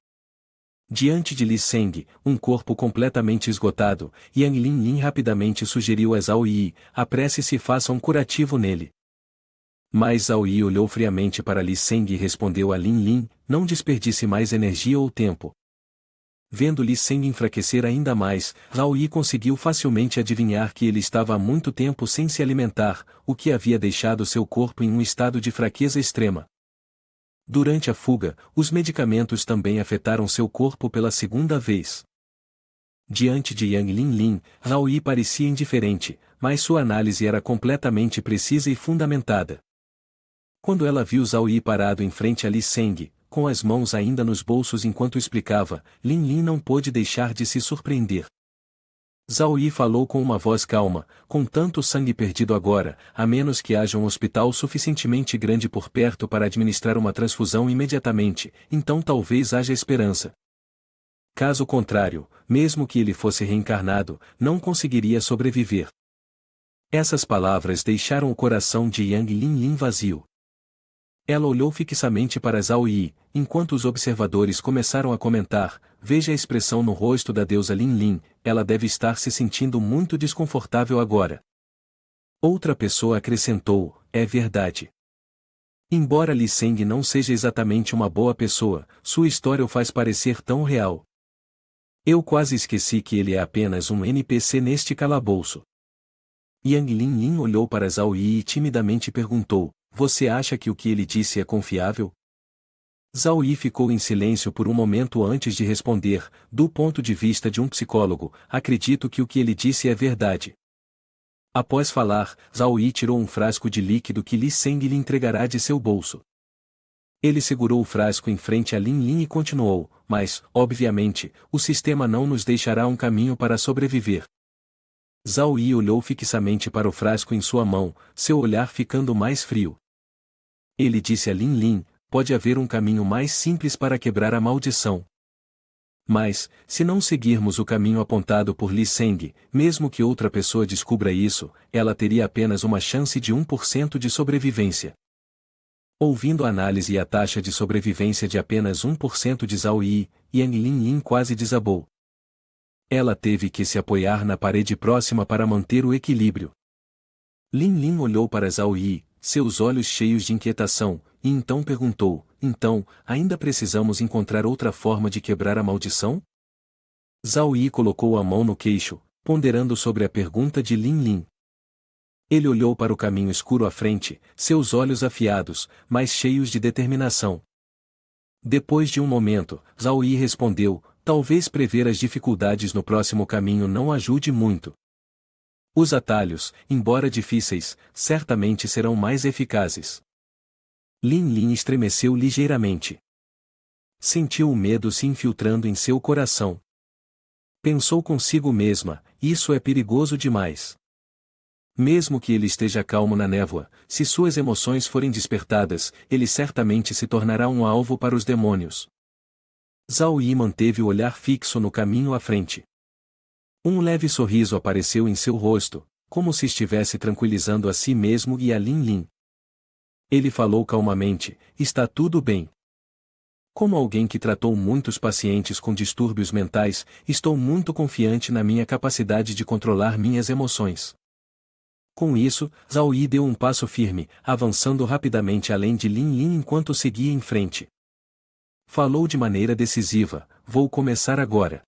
Diante de Li Seng, um corpo completamente esgotado, Yang Lin Lin rapidamente sugeriu a Zhao Yi: apresse-se e faça um curativo nele. Mas Zhao Yi olhou friamente para Li Seng e respondeu a Lin Lin, não desperdice mais energia ou tempo. Vendo Li Seng enfraquecer ainda mais, Zhao Yi conseguiu facilmente adivinhar que ele estava há muito tempo sem se alimentar, o que havia deixado seu corpo em um estado de fraqueza extrema. Durante a fuga, os medicamentos também afetaram seu corpo pela segunda vez. Diante de Yang Linlin, Zhao Yi parecia indiferente, mas sua análise era completamente precisa e fundamentada. Quando ela viu Zhao Yi parado em frente a Li Seng, com as mãos ainda nos bolsos enquanto explicava, Linlin não pôde deixar de se surpreender. Zhao Yi falou com uma voz calma, com tanto sangue perdido agora, a menos que haja um hospital suficientemente grande por perto para administrar uma transfusão imediatamente, então talvez haja esperança. Caso contrário, mesmo que ele fosse reencarnado, não conseguiria sobreviver. Essas palavras deixaram o coração de Yang Linlin vazio. Ela olhou fixamente para Zhao Yi, enquanto os observadores começaram a comentar, veja a expressão no rosto da deusa Linlin, ela deve estar se sentindo muito desconfortável agora. Outra pessoa acrescentou, é verdade. Embora Li Seng não seja exatamente uma boa pessoa, sua história o faz parecer tão real. Eu quase esqueci que ele é apenas um NPC neste calabouço. Yang Linlin olhou para Zhao Yi e timidamente perguntou, você acha que o que ele disse é confiável? Zhao Yi ficou em silêncio por um momento antes de responder, do ponto de vista de um psicólogo, acredito que o que ele disse é verdade. Após falar, Zhao Yi tirou um frasco de líquido que Li Seng lhe entregará de seu bolso. Ele segurou o frasco em frente a Lin Lin e continuou, mas, obviamente, o sistema não nos deixará um caminho para sobreviver. Zhao Yi olhou fixamente para o frasco em sua mão, seu olhar ficando mais frio. Ele disse a Lin Lin, pode haver um caminho mais simples para quebrar a maldição. Mas, se não seguirmos o caminho apontado por Li Seng, mesmo que outra pessoa descubra isso, ela teria apenas uma chance de 1% de sobrevivência. Ouvindo a análise e a taxa de sobrevivência de apenas 1% de Zhao Yi, Yang Linlin quase desabou. Ela teve que se apoiar na parede próxima para manter o equilíbrio. Lin Lin olhou para Zhao Yi, seus olhos cheios de inquietação, e então perguntou, então, ainda precisamos encontrar outra forma de quebrar a maldição? Zhao Yi colocou a mão no queixo, ponderando sobre a pergunta de Lin Lin. Ele olhou para o caminho escuro à frente, seus olhos afiados, mas cheios de determinação. Depois de um momento, Zhao Yi respondeu, talvez prever as dificuldades no próximo caminho não ajude muito. Os atalhos, embora difíceis, certamente serão mais eficazes. Lin Lin estremeceu ligeiramente. Sentiu o medo se infiltrando em seu coração. Pensou consigo mesma, isso é perigoso demais. Mesmo que ele esteja calmo na névoa, se suas emoções forem despertadas, ele certamente se tornará um alvo para os demônios. Zhao Yi manteve o olhar fixo no caminho à frente. Um leve sorriso apareceu em seu rosto, como se estivesse tranquilizando a si mesmo e a Lin Lin. Ele falou calmamente, está tudo bem. Como alguém que tratou muitos pacientes com distúrbios mentais, estou muito confiante na minha capacidade de controlar minhas emoções. Com isso, Zhao Yi deu um passo firme, avançando rapidamente além de Lin Lin enquanto seguia em frente. Falou de maneira decisiva, vou começar agora.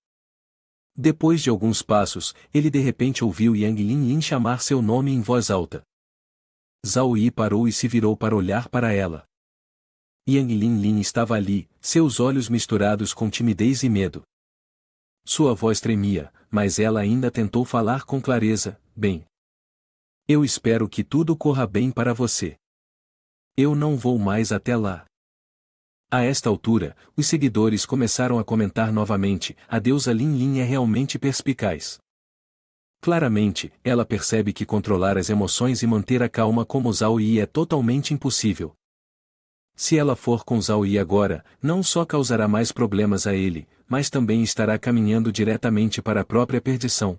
Depois de alguns passos, ele de repente ouviu Yang Linlin chamar seu nome em voz alta. Zhao Yi parou e se virou para olhar para ela. Yang Linlin estava ali, seus olhos misturados com timidez e medo. Sua voz tremia, mas ela ainda tentou falar com clareza, bem. Eu espero que tudo corra bem para você. Eu não vou mais até lá. A esta altura, os seguidores começaram a comentar novamente, a deusa Lin Lin é realmente perspicaz. Claramente, ela percebe que controlar as emoções e manter a calma como Zhao Yi é totalmente impossível. Se ela for com Zhao Yi agora, não só causará mais problemas a ele, mas também estará caminhando diretamente para a própria perdição.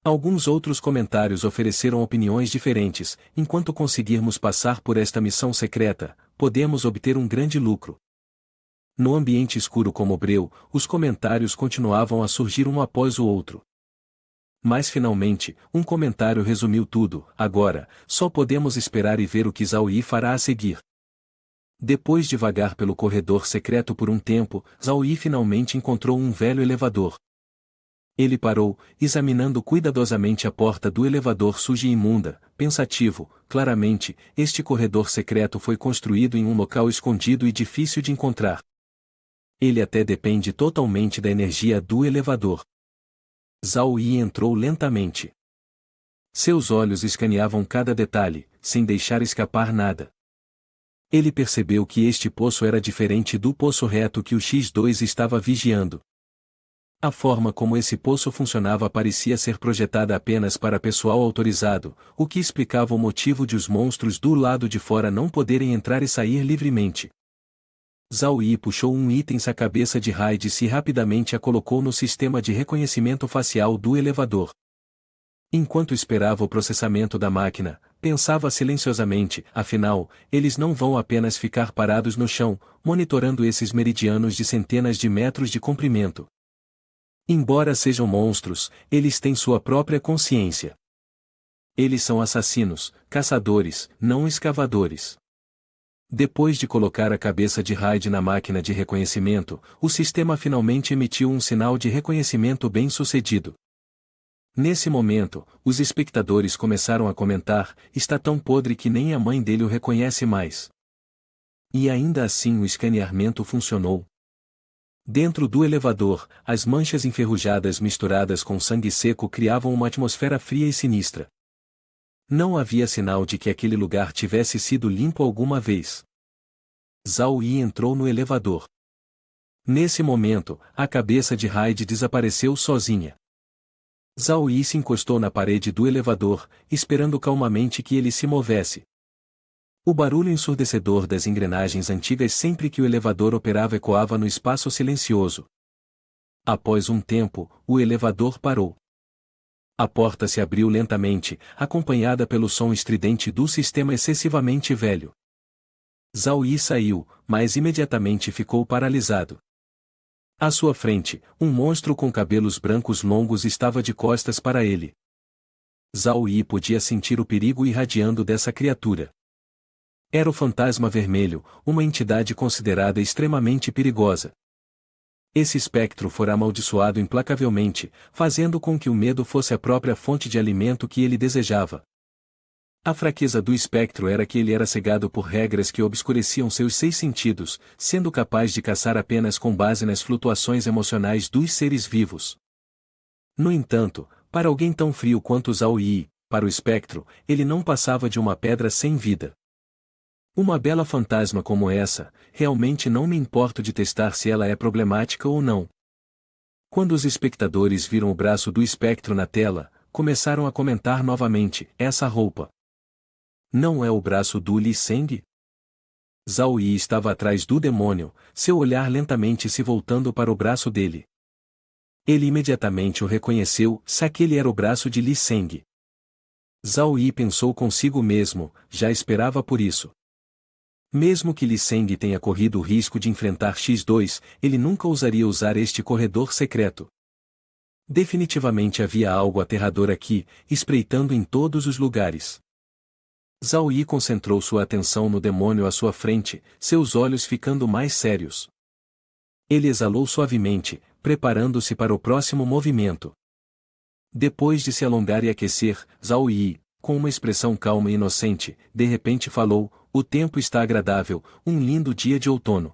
Alguns outros comentários ofereceram opiniões diferentes, enquanto conseguirmos passar por esta missão secreta, podemos obter um grande lucro. No ambiente escuro como breu, os comentários continuavam a surgir um após o outro. Mas finalmente, um comentário resumiu tudo. Agora, só podemos esperar e ver o que Zhao Yi fará a seguir. Depois de vagar pelo corredor secreto por um tempo, Zhao Yi finalmente encontrou um velho elevador. Ele parou, examinando cuidadosamente a porta do elevador suja e imunda, pensativo. Claramente, este corredor secreto foi construído em um local escondido e difícil de encontrar. Ele até depende totalmente da energia do elevador. Zhao Yi entrou lentamente. Seus olhos escaneavam cada detalhe, sem deixar escapar nada. Ele percebeu que este poço era diferente do poço reto que o X2 estava vigiando. A forma como esse poço funcionava parecia ser projetada apenas para pessoal autorizado, o que explicava o motivo de os monstros do lado de fora não poderem entrar e sair livremente. Zhao Yi puxou um item da cabeça de Hades e rapidamente a colocou no sistema de reconhecimento facial do elevador. Enquanto esperava o processamento da máquina, pensava silenciosamente, afinal, eles não vão apenas ficar parados no chão, monitorando esses meridianos de centenas de metros de comprimento. Embora sejam monstros, eles têm sua própria consciência. Eles são assassinos, caçadores, não escavadores. Depois de colocar a cabeça de Hyde na máquina de reconhecimento, o sistema finalmente emitiu um sinal de reconhecimento bem-sucedido. Nesse momento, os espectadores começaram a comentar: está tão podre que nem a mãe dele o reconhece mais. E ainda assim o escaneamento funcionou. Dentro do elevador, as manchas enferrujadas misturadas com sangue seco criavam uma atmosfera fria e sinistra. Não havia sinal de que aquele lugar tivesse sido limpo alguma vez. Zhao Yi entrou no elevador. Nesse momento, a cabeça de Hyde desapareceu sozinha. Zhao Yi se encostou na parede do elevador, esperando calmamente que ele se movesse. O barulho ensurdecedor das engrenagens antigas sempre que o elevador operava ecoava no espaço silencioso. Após um tempo, o elevador parou. A porta se abriu lentamente, acompanhada pelo som estridente do sistema excessivamente velho. Zhao Yi saiu, mas imediatamente ficou paralisado. À sua frente, um monstro com cabelos brancos longos estava de costas para ele. Zhao Yi podia sentir o perigo irradiando dessa criatura. Era o Fantasma Vermelho, uma entidade considerada extremamente perigosa. Esse espectro fora amaldiçoado implacavelmente, fazendo com que o medo fosse a própria fonte de alimento que ele desejava. A fraqueza do espectro era que ele era cegado por regras que obscureciam seus 6 sentidos, sendo capaz de caçar apenas com base nas flutuações emocionais dos seres vivos. No entanto, para alguém tão frio quanto Zhao Yi, para o espectro, ele não passava de uma pedra sem vida. Uma bela fantasma como essa, realmente não me importo de testar se ela é problemática ou não. Quando os espectadores viram o braço do espectro na tela, começaram a comentar novamente: essa roupa não é o braço do Li Seng? Zhao Yi estava atrás do demônio, seu olhar lentamente se voltando para o braço dele. Ele imediatamente o reconheceu, se aquele era o braço de Li Seng. Zhao Yi pensou consigo mesmo, já esperava por isso. Mesmo que Li Seng tenha corrido o risco de enfrentar X2, ele nunca ousaria usar este corredor secreto. Definitivamente havia algo aterrador aqui, espreitando em todos os lugares. Zhao Yi concentrou sua atenção no demônio à sua frente, seus olhos ficando mais sérios. Ele exalou suavemente, preparando-se para o próximo movimento. Depois de se alongar e aquecer, Zhao Yi, com uma expressão calma e inocente, de repente falou: o tempo está agradável, um lindo dia de outono.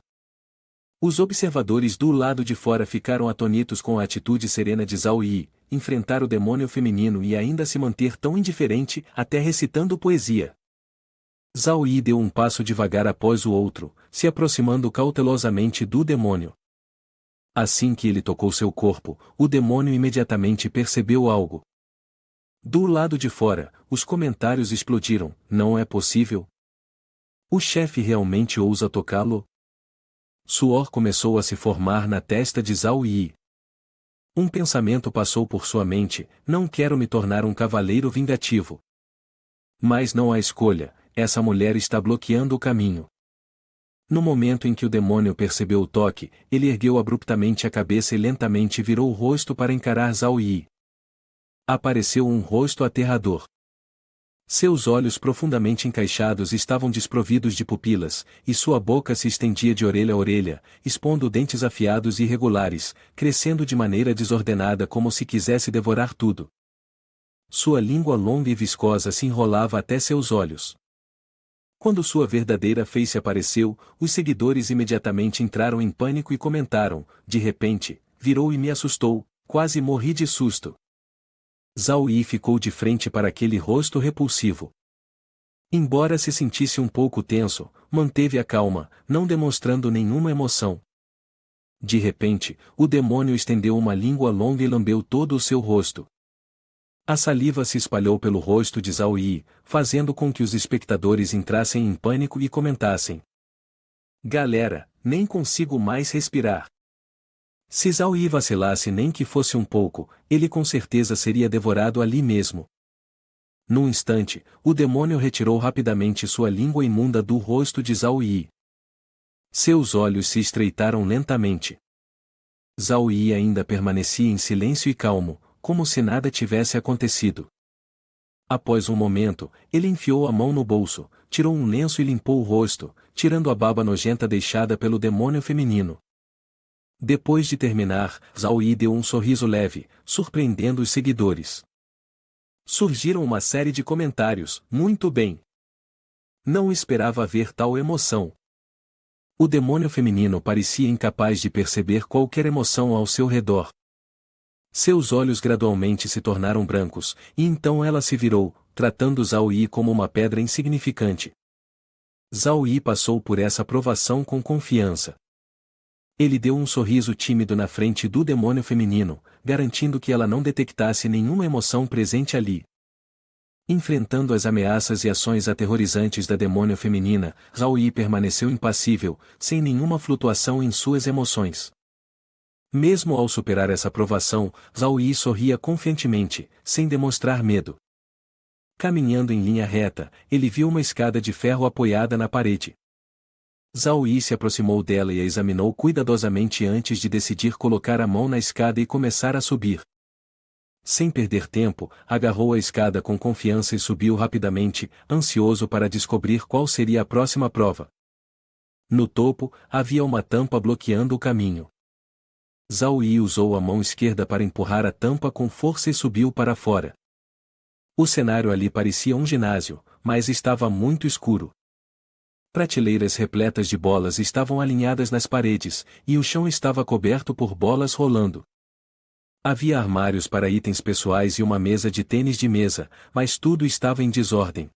Os observadores do lado de fora ficaram atonitos com a atitude serena de Zhao Yi, enfrentar o demônio feminino e ainda se manter tão indiferente, até recitando poesia. Zhao Yi deu um passo devagar após o outro, se aproximando cautelosamente do demônio. Assim que ele tocou seu corpo, o demônio imediatamente percebeu algo. Do lado de fora, os comentários explodiram: não é possível? O chefe realmente ousa tocá-lo? Suor começou a se formar na testa de Zhao Yi. Um pensamento passou por sua mente: não quero me tornar um cavaleiro vingativo. Mas não há escolha, essa mulher está bloqueando o caminho. No momento em que o demônio percebeu o toque, ele ergueu abruptamente a cabeça e lentamente virou o rosto para encarar Zhao Yi. apareceu um rosto aterrador. Seus olhos profundamente encaixados estavam desprovidos de pupilas, e sua boca se estendia de orelha a orelha, expondo dentes afiados e irregulares, crescendo de maneira desordenada como se quisesse devorar tudo. Sua língua longa e viscosa se enrolava até seus olhos. Quando sua verdadeira face apareceu, os seguidores imediatamente entraram em pânico e comentaram: de repente, virou e me assustou, quase morri de susto. Zhao Yi ficou de frente para aquele rosto repulsivo. Embora se sentisse um pouco tenso, manteve a calma, não demonstrando nenhuma emoção. De repente, o demônio estendeu uma língua longa e lambeu todo o seu rosto. A saliva se espalhou pelo rosto de Zhao Yi, fazendo com que os espectadores entrassem em pânico e comentassem: galera, nem consigo mais respirar. Se Zhao Yi vacilasse nem que fosse um pouco, ele com certeza seria devorado ali mesmo. Num instante, o demônio retirou rapidamente sua língua imunda do rosto de Zhao Yi. Seus olhos se estreitaram lentamente. Zhao Yi ainda permanecia em silêncio e calmo, como se nada tivesse acontecido. Após um momento, ele enfiou a mão no bolso, tirou um lenço e limpou o rosto, tirando a baba nojenta deixada pelo demônio feminino. Depois de terminar, Zhao Yi deu um sorriso leve, surpreendendo os seguidores. Surgiram uma série de comentários: muito bem. Não esperava ver tal emoção. O demônio feminino parecia incapaz de perceber qualquer emoção ao seu redor. Seus olhos gradualmente se tornaram brancos, e então ela se virou, tratando Zhao Yi como uma pedra insignificante. Zhao Yi passou por essa provação com confiança. Ele deu um sorriso tímido na frente do demônio feminino, garantindo que ela não detectasse nenhuma emoção presente ali. Enfrentando as ameaças e ações aterrorizantes da demônio feminina, Zhao Yi permaneceu impassível, sem nenhuma flutuação em suas emoções. Mesmo ao superar essa provação, Zhao Yi sorria confiantemente, sem demonstrar medo. Caminhando em linha reta, ele viu uma escada de ferro apoiada na parede. Zhao Yi se aproximou dela e a examinou cuidadosamente antes de decidir colocar a mão na escada e começar a subir. Sem perder tempo, agarrou a escada com confiança e subiu rapidamente, ansioso para descobrir qual seria a próxima prova. No topo, havia uma tampa bloqueando o caminho. Zhao Yi usou a mão esquerda para empurrar a tampa com força e subiu para fora. O cenário ali parecia um ginásio, mas estava muito escuro. Prateleiras repletas de bolas estavam alinhadas nas paredes, e o chão estava coberto por bolas rolando. Havia armários para itens pessoais e uma mesa de tênis de mesa, mas tudo estava em desordem.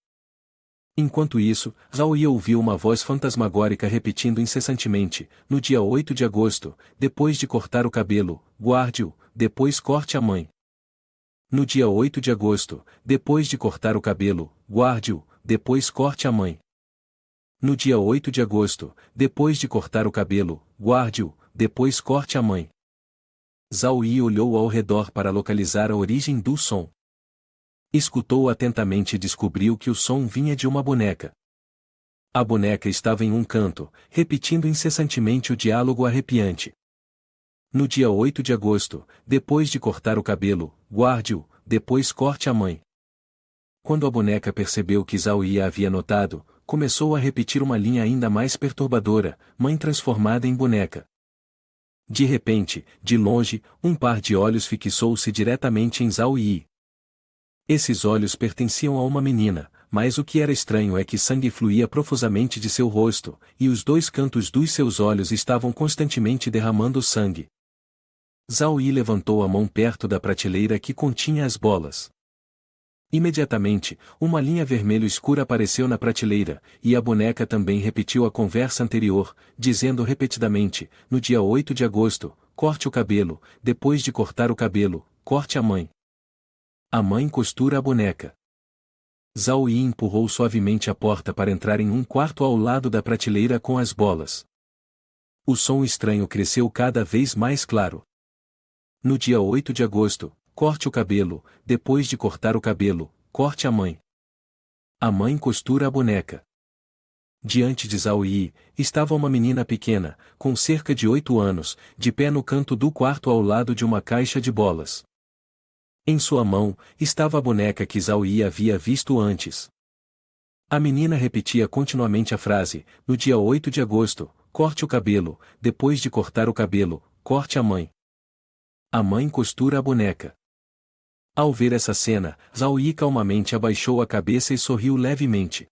Enquanto isso, Zhao Yi ouviu uma voz fantasmagórica repetindo incessantemente: no dia 8 de agosto, depois de cortar o cabelo, guarde-o, depois corte a mãe. No dia 8 de agosto, depois de cortar o cabelo, guarde-o, depois corte a mãe. No dia 8 de agosto, depois de cortar o cabelo, guarde-o, depois corte a mãe. Zhao Yi olhou ao redor para localizar a origem do som. Escutou atentamente e descobriu que o som vinha de uma boneca. A boneca estava em um canto, repetindo incessantemente o diálogo arrepiante. No dia 8 de agosto, depois de cortar o cabelo, guarde-o, depois corte a mãe. Quando a boneca percebeu que Zhao Yi a havia notado, começou a repetir uma linha ainda mais perturbadora: mãe transformada em boneca. De repente, de longe, um par de olhos fixou-se diretamente em Zhao Yi. Esses olhos pertenciam a uma menina, mas o que era estranho é que sangue fluía profusamente de seu rosto, e os dois cantos dos seus olhos estavam constantemente derramando sangue. Zhao Yi levantou a mão perto da prateleira que continha as bolas. Imediatamente, uma linha vermelho escura apareceu na prateleira, e a boneca também repetiu a conversa anterior, dizendo repetidamente: no dia 8 de agosto, corte o cabelo, depois de cortar o cabelo, corte a mãe. A mãe costura a boneca. Zhao Yi empurrou suavemente a porta para entrar em um quarto ao lado da prateleira com as bolas. O som estranho cresceu cada vez mais claro. No dia 8 de agosto, corte o cabelo, depois de cortar o cabelo, corte a mãe. A mãe costura a boneca. Diante de Zhao Yi, estava uma menina pequena, com cerca de 8 anos, de pé no canto do quarto ao lado de uma caixa de bolas. Em sua mão, estava a boneca que Zhao Yi havia visto antes. A menina repetia continuamente a frase: no dia 8 de agosto, corte o cabelo, depois de cortar o cabelo, corte a mãe. A mãe costura a boneca. Ao ver essa cena, Zhao Yi calmamente abaixou a cabeça e sorriu levemente.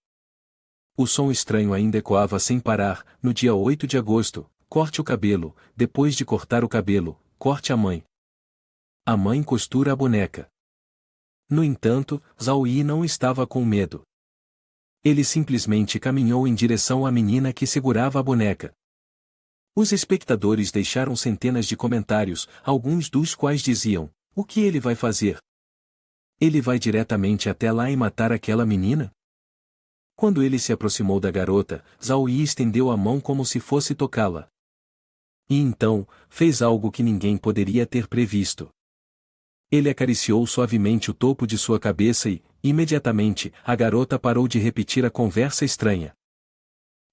O som estranho ainda ecoava sem parar: no dia 8 de agosto, corte o cabelo, depois de cortar o cabelo, corte a mãe. A mãe costura a boneca. No entanto, Zhao Yi não estava com medo. Ele simplesmente caminhou em direção à menina que segurava a boneca. Os espectadores deixaram centenas de comentários, alguns dos quais diziam: o que ele vai fazer? Ele vai diretamente até lá e matar aquela menina? Quando ele se aproximou da garota, Zhao Yi estendeu a mão como se fosse tocá-la. E então, fez algo que ninguém poderia ter previsto. Ele acariciou suavemente o topo de sua cabeça e, imediatamente, a garota parou de repetir a conversa estranha.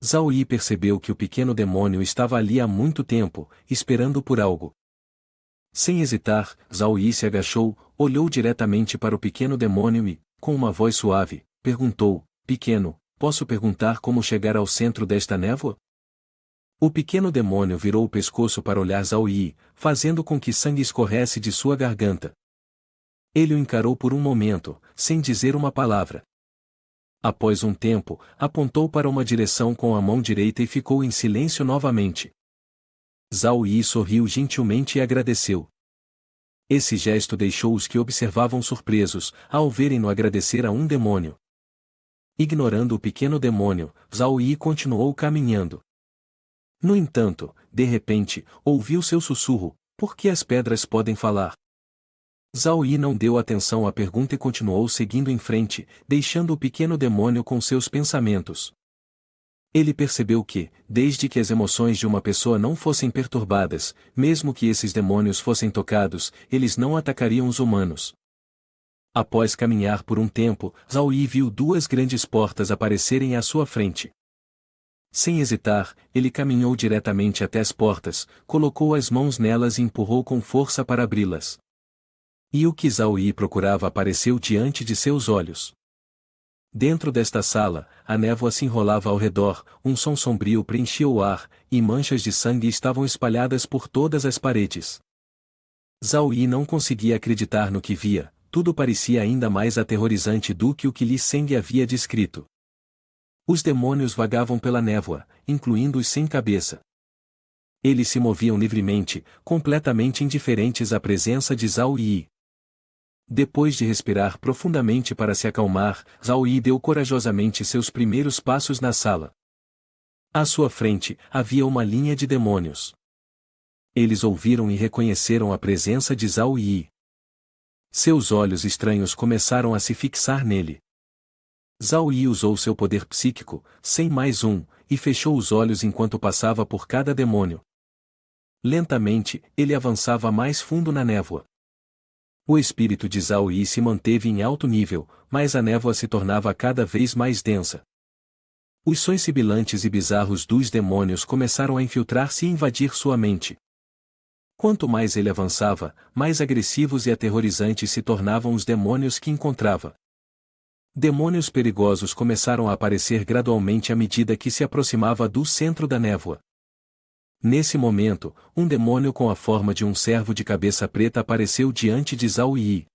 Zhao Yi percebeu que o pequeno demônio estava ali há muito tempo, esperando por algo. Sem hesitar, Zhao Yi se agachou, olhou diretamente para o pequeno demônio e, com uma voz suave, perguntou: pequeno, posso perguntar como chegar ao centro desta névoa? O pequeno demônio virou o pescoço para olhar Zhao Yi, fazendo com que sangue escorresse de sua garganta. Ele o encarou por um momento, sem dizer uma palavra. Após um tempo, apontou para uma direção com a mão direita e ficou em silêncio novamente. Zhao Yi sorriu gentilmente e agradeceu. Esse gesto deixou os que observavam surpresos, ao verem-no agradecer a um demônio. Ignorando o pequeno demônio, Zhao Yi continuou caminhando. No entanto, de repente, ouviu seu sussurro: por que as pedras podem falar? Zhao Yi não deu atenção à pergunta e continuou seguindo em frente, deixando o pequeno demônio com seus pensamentos. Ele percebeu que, desde que as emoções de uma pessoa não fossem perturbadas, mesmo que esses demônios fossem tocados, eles não atacariam os humanos. Após caminhar por um tempo, Zhao Yi viu duas grandes portas aparecerem à sua frente. Sem hesitar, ele caminhou diretamente até as portas, colocou as mãos nelas e empurrou com força para abri-las. E o que Zhao Yi procurava apareceu diante de seus olhos. Dentro desta sala, a névoa se enrolava ao redor, um som sombrio preenchia o ar, e manchas de sangue estavam espalhadas por todas as paredes. Zhao Yi não conseguia acreditar no que via, tudo parecia ainda mais aterrorizante do que o que Li Seng havia descrito. Os demônios vagavam pela névoa, incluindo os sem cabeça. Eles se moviam livremente, completamente indiferentes à presença de Zhao Yi. Depois de respirar profundamente para se acalmar, Zhao Yi deu corajosamente seus primeiros passos na sala. À sua frente, havia uma linha de demônios. Eles ouviram e reconheceram a presença de Zhao Yi. Seus olhos estranhos começaram a se fixar nele. Zhao Yi usou seu poder psíquico, sem mais um, e fechou os olhos enquanto passava por cada demônio. Lentamente, ele avançava mais fundo na névoa. O espírito de Zhao Yi se manteve em alto nível, mas a névoa se tornava cada vez mais densa. Os sons sibilantes e bizarros dos demônios começaram a infiltrar-se e invadir sua mente. Quanto mais ele avançava, mais agressivos e aterrorizantes se tornavam os demônios que encontrava. Demônios perigosos começaram a aparecer gradualmente à medida que se aproximava do centro da névoa. Nesse momento, um demônio com a forma de um servo de cabeça preta apareceu diante de Zhao Yi.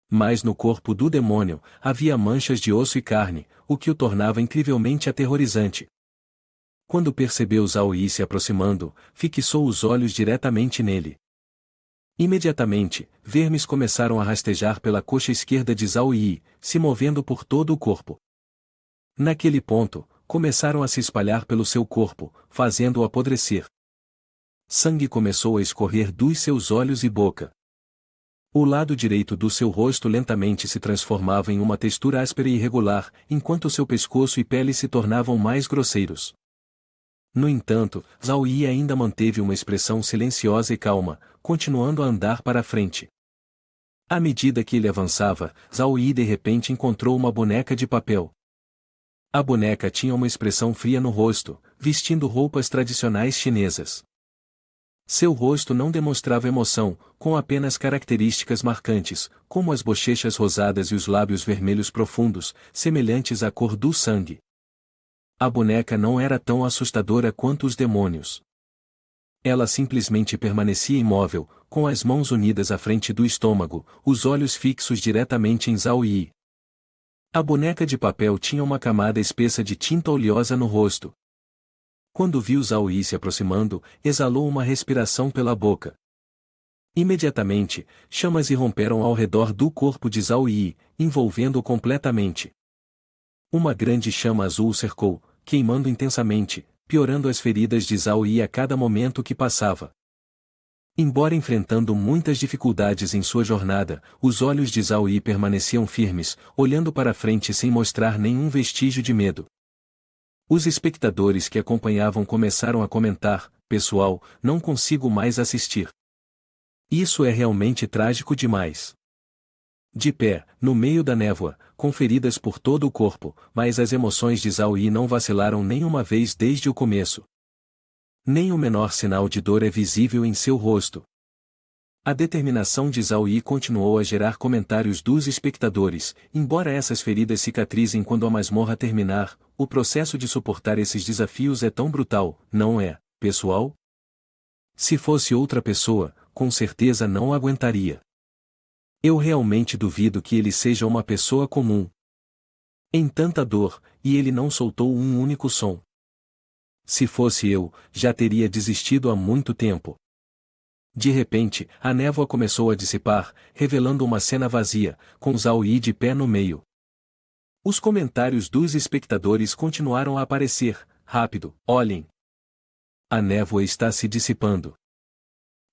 Mas no corpo do demônio, havia manchas de osso e carne, o que o tornava incrivelmente aterrorizante. Quando percebeu Zhao Yi se aproximando, fixou os olhos diretamente nele. Imediatamente, vermes começaram a rastejar pela coxa esquerda de Zhao Yi, se movendo por todo o corpo. Naquele ponto, começaram a se espalhar pelo seu corpo, fazendo-o apodrecer. Sangue começou a escorrer dos seus olhos e boca. O lado direito do seu rosto lentamente se transformava em uma textura áspera e irregular, enquanto seu pescoço e pele se tornavam mais grosseiros. No entanto, Zhao Yi ainda manteve uma expressão silenciosa e calma, continuando a andar para a frente. À medida que ele avançava, Zhao Yi de repente encontrou uma boneca de papel. A boneca tinha uma expressão fria no rosto, vestindo roupas tradicionais chinesas. Seu rosto não demonstrava emoção, com apenas características marcantes, como as bochechas rosadas e os lábios vermelhos profundos, semelhantes à cor do sangue. A boneca não era tão assustadora quanto os demônios. Ela simplesmente permanecia imóvel, com as mãos unidas à frente do estômago, os olhos fixos diretamente em Zhao Yi. A boneca de papel tinha uma camada espessa de tinta oleosa no rosto. Quando viu Zhao Yi se aproximando, exalou uma respiração pela boca. Imediatamente, chamas irromperam ao redor do corpo de Zhao Yi, envolvendo-o completamente. Uma grande chama azul o cercou, queimando intensamente, piorando as feridas de Zhao Yi a cada momento que passava. Embora enfrentando muitas dificuldades em sua jornada, os olhos de Zhao Yi permaneciam firmes, olhando para frente sem mostrar nenhum vestígio de medo. Os espectadores que acompanhavam começaram a comentar: pessoal, não consigo mais assistir. Isso é realmente trágico demais. De pé, no meio da névoa, com feridas por todo o corpo, mas as emoções de Zhao Yi não vacilaram nenhuma vez desde o começo. Nem o menor sinal de dor é visível em seu rosto. A determinação de Zhao Yi continuou a gerar comentários dos espectadores: embora essas feridas cicatrizem quando a masmorra terminar, o processo de suportar esses desafios é tão brutal, não é, pessoal? Se fosse outra pessoa, com certeza não aguentaria. Eu realmente duvido que ele seja uma pessoa comum. Em tanta dor, e ele não soltou um único som. Se fosse eu, já teria desistido há muito tempo. De repente, a névoa começou a dissipar, revelando uma cena vazia, com Zhao Yi de pé no meio. Os comentários dos espectadores continuaram a aparecer: rápido, olhem. A névoa está se dissipando.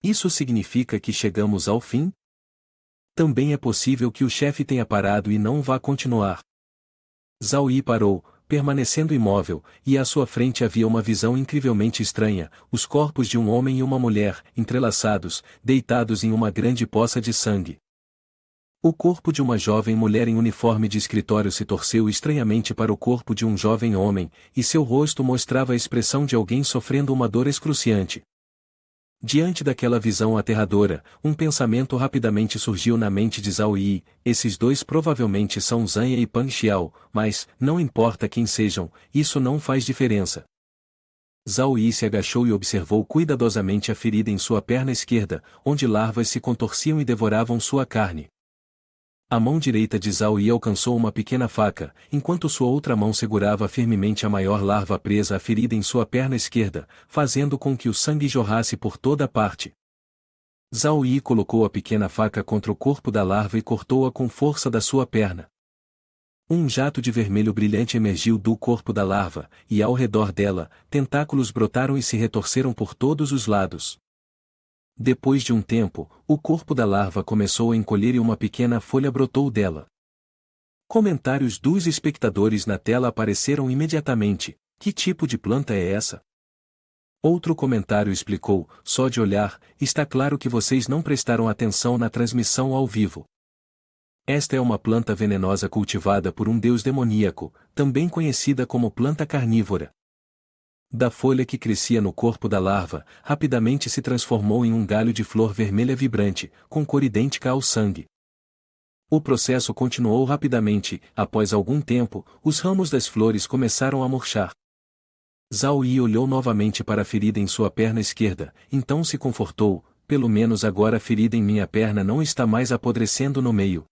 Isso significa que chegamos ao fim? Também é possível que o chefe tenha parado e não vá continuar. Zhao Yi parou, permanecendo imóvel, e à sua frente havia uma visão incrivelmente estranha: os corpos de um homem e uma mulher, entrelaçados, deitados em uma grande poça de sangue. O corpo de uma jovem mulher em uniforme de escritório se torceu estranhamente para o corpo de um jovem homem, e seu rosto mostrava a expressão de alguém sofrendo uma dor excruciante. Diante daquela visão aterradora, um pensamento rapidamente surgiu na mente de Zhao Yi: esses dois provavelmente são Zhanya e Pan Xiao, mas, não importa quem sejam, isso não faz diferença. Zhao Yi se agachou e observou cuidadosamente a ferida em sua perna esquerda, onde larvas se contorciam e devoravam sua carne. A mão direita de Zhao Yi alcançou uma pequena faca, enquanto sua outra mão segurava firmemente a maior larva presa à ferida em sua perna esquerda, fazendo com que o sangue jorrasse por toda parte. Zhao Yi colocou a pequena faca contra o corpo da larva e cortou-a com força da sua perna. Um jato de vermelho brilhante emergiu do corpo da larva, e ao redor dela, tentáculos brotaram e se retorceram por todos os lados. Depois de um tempo, o corpo da larva começou a encolher e uma pequena folha brotou dela. Comentários dos espectadores na tela apareceram imediatamente: que tipo de planta é essa? Outro comentário explicou: só de olhar, está claro que vocês não prestaram atenção na transmissão ao vivo. Esta é uma planta venenosa cultivada por um deus demoníaco, também conhecida como planta carnívora. Da folha que crescia no corpo da larva, rapidamente se transformou em um galho de flor vermelha vibrante, com cor idêntica ao sangue. O processo continuou rapidamente: após algum tempo, os ramos das flores começaram a murchar. Zhao Yi olhou novamente para a ferida em sua perna esquerda, então se confortou: pelo menos agora a ferida em minha perna não está mais apodrecendo no meio.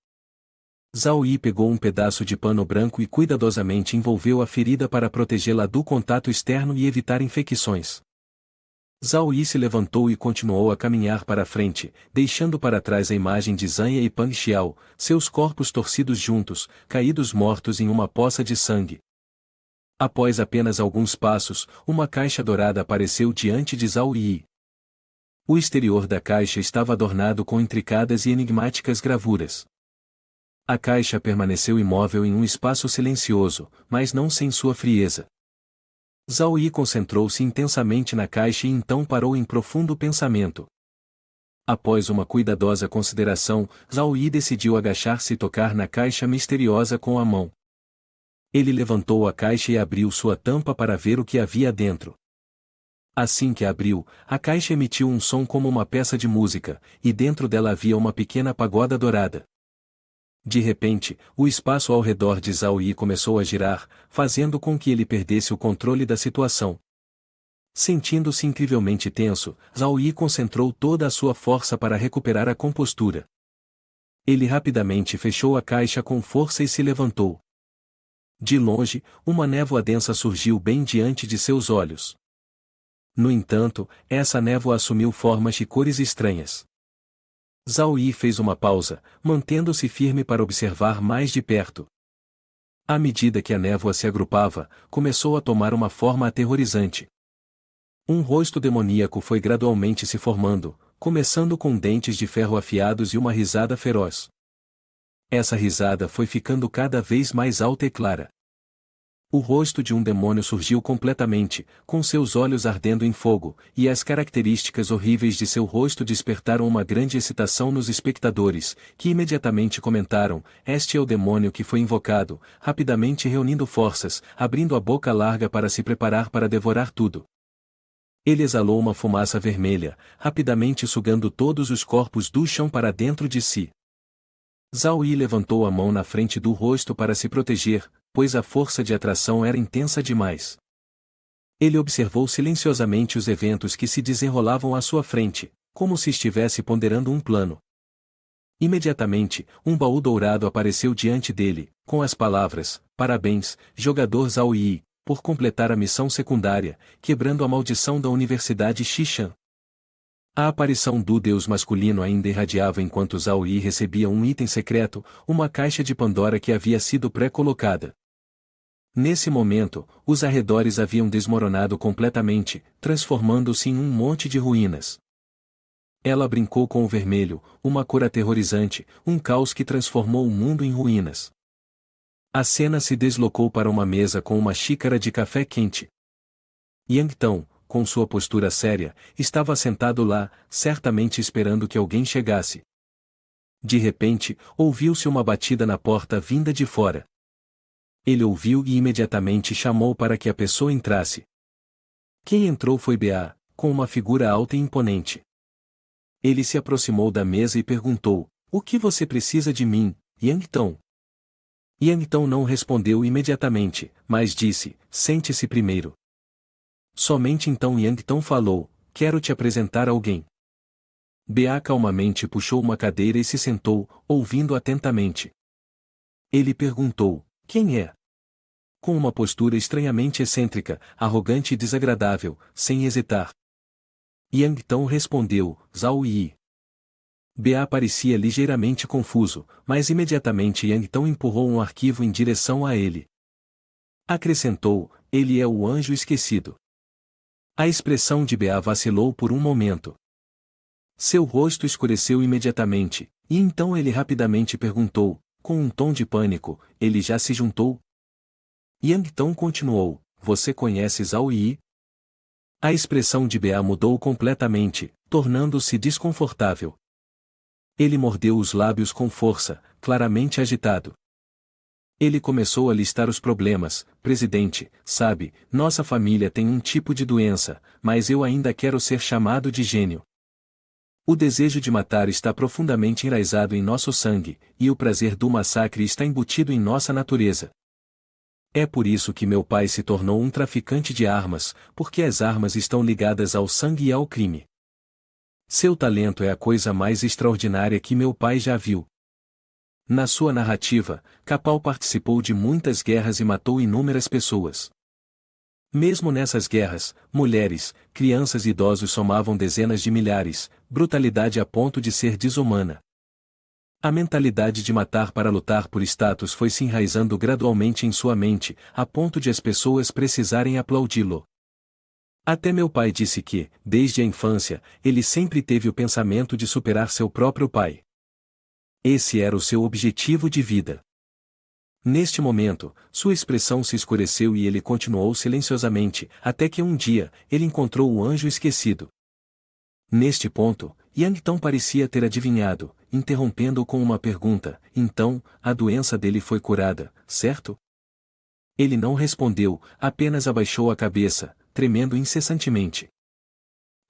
Zhao Yi pegou um pedaço de pano branco e cuidadosamente envolveu a ferida para protegê-la do contato externo e evitar infecções. Zhao Yi se levantou e continuou a caminhar para frente, deixando para trás a imagem de Zhanya e Pan Xiao, seus corpos torcidos juntos, caídos mortos em uma poça de sangue. Após apenas alguns passos, uma caixa dourada apareceu diante de Zhao Yi. O exterior da caixa estava adornado com intricadas e enigmáticas gravuras. A caixa permaneceu imóvel em um espaço silencioso, mas não sem sua frieza. Zhao Yi concentrou-se intensamente na caixa e então parou em profundo pensamento. Após uma cuidadosa consideração, Zhao Yi decidiu agachar-se e tocar na caixa misteriosa com a mão. Ele levantou a caixa e abriu sua tampa para ver o que havia dentro. Assim que a abriu, a caixa emitiu um som como uma peça de música, e dentro dela havia uma pequena pagoda dourada. De repente, o espaço ao redor de Zhao Yi começou a girar, fazendo com que ele perdesse o controle da situação. Sentindo-se incrivelmente tenso, Zhao Yi concentrou toda a sua força para recuperar a compostura. Ele rapidamente fechou a caixa com força e se levantou. De longe, uma névoa densa surgiu bem diante de seus olhos. No entanto, essa névoa assumiu formas e cores estranhas. Zhao Yi fez uma pausa, mantendo-se firme para observar mais de perto. À medida que a névoa se agrupava, começou a tomar uma forma aterrorizante. Um rosto demoníaco foi gradualmente se formando, começando com dentes de ferro afiados e uma risada feroz. Essa risada foi ficando cada vez mais alta e clara. O rosto de um demônio surgiu completamente, com seus olhos ardendo em fogo, e as características horríveis de seu rosto despertaram uma grande excitação nos espectadores, que imediatamente comentaram: "Este é o demônio que foi invocado", rapidamente reunindo forças, abrindo a boca larga para se preparar para devorar tudo. Ele exalou uma fumaça vermelha, rapidamente sugando todos os corpos do chão para dentro de si. Zhao Yi levantou a mão na frente do rosto para se proteger, pois a força de atração era intensa demais. Ele observou silenciosamente os eventos que se desenrolavam à sua frente, como se estivesse ponderando um plano. Imediatamente, um baú dourado apareceu diante dele, com as palavras: "Parabéns, jogador Zhao Yi, por completar a missão secundária, quebrando a maldição da Universidade Xishan." A aparição do deus masculino ainda irradiava enquanto Zhao Yi recebia um item secreto, uma caixa de Pandora que havia sido pré-colocada. Nesse momento, os arredores haviam desmoronado completamente, transformando-se em um monte de ruínas. Ela brincou com o vermelho, uma cor aterrorizante, um caos que transformou o mundo em ruínas. A cena se deslocou para uma mesa com uma xícara de café quente. Yang Tong, com sua postura séria, estava sentado lá, certamente esperando que alguém chegasse. De repente, ouviu-se uma batida na porta vinda de fora. Ele ouviu e imediatamente chamou para que a pessoa entrasse. Quem entrou foi Ba, com uma figura alta e imponente. Ele se aproximou da mesa e perguntou: "O que você precisa de mim, Yang Tong?" Yang Tong não respondeu imediatamente, mas disse: "Sente-se primeiro." Somente então Yang Tong falou: "Quero te apresentar alguém." Ba calmamente puxou uma cadeira e se sentou, ouvindo atentamente. Ele perguntou: "Quem é?" Com uma postura estranhamente excêntrica, arrogante e desagradável, sem hesitar. Yang Tong respondeu: "Zhao Yi." Ba parecia ligeiramente confuso, mas imediatamente Yang Tong empurrou um arquivo em direção a ele. Acrescentou: "Ele é o anjo esquecido." A expressão de Ba vacilou por um momento. Seu rosto escureceu imediatamente, e então ele rapidamente perguntou, com um tom de pânico: "Ele já se juntou?" Yang Tong continuou: "Você conhece Zhao Yi?" A expressão de Ba mudou completamente, tornando-se desconfortável. Ele mordeu os lábios com força, claramente agitado. Ele começou a listar os problemas: "Presidente, sabe, nossa família tem um tipo de doença, mas eu ainda quero ser chamado de gênio. O desejo de matar está profundamente enraizado em nosso sangue, e o prazer do massacre está embutido em nossa natureza. É por isso que meu pai se tornou um traficante de armas, porque as armas estão ligadas ao sangue e ao crime. Seu talento é a coisa mais extraordinária que meu pai já viu." Na sua narrativa, Capal participou de muitas guerras e matou inúmeras pessoas. Mesmo nessas guerras, mulheres, crianças e idosos somavam dezenas de milhares, brutalidade a ponto de ser desumana. A mentalidade de matar para lutar por status foi se enraizando gradualmente em sua mente, a ponto de as pessoas precisarem aplaudi-lo. Até meu pai disse que, desde a infância, ele sempre teve o pensamento de superar seu próprio pai. Esse era o seu objetivo de vida. Neste momento, sua expressão se escureceu e ele continuou silenciosamente, até que um dia, ele encontrou o anjo esquecido. Neste ponto, Yang Tong parecia ter adivinhado, interrompendo-o com uma pergunta: "Então, a doença dele foi curada, certo?" Ele não respondeu, apenas abaixou a cabeça, tremendo incessantemente.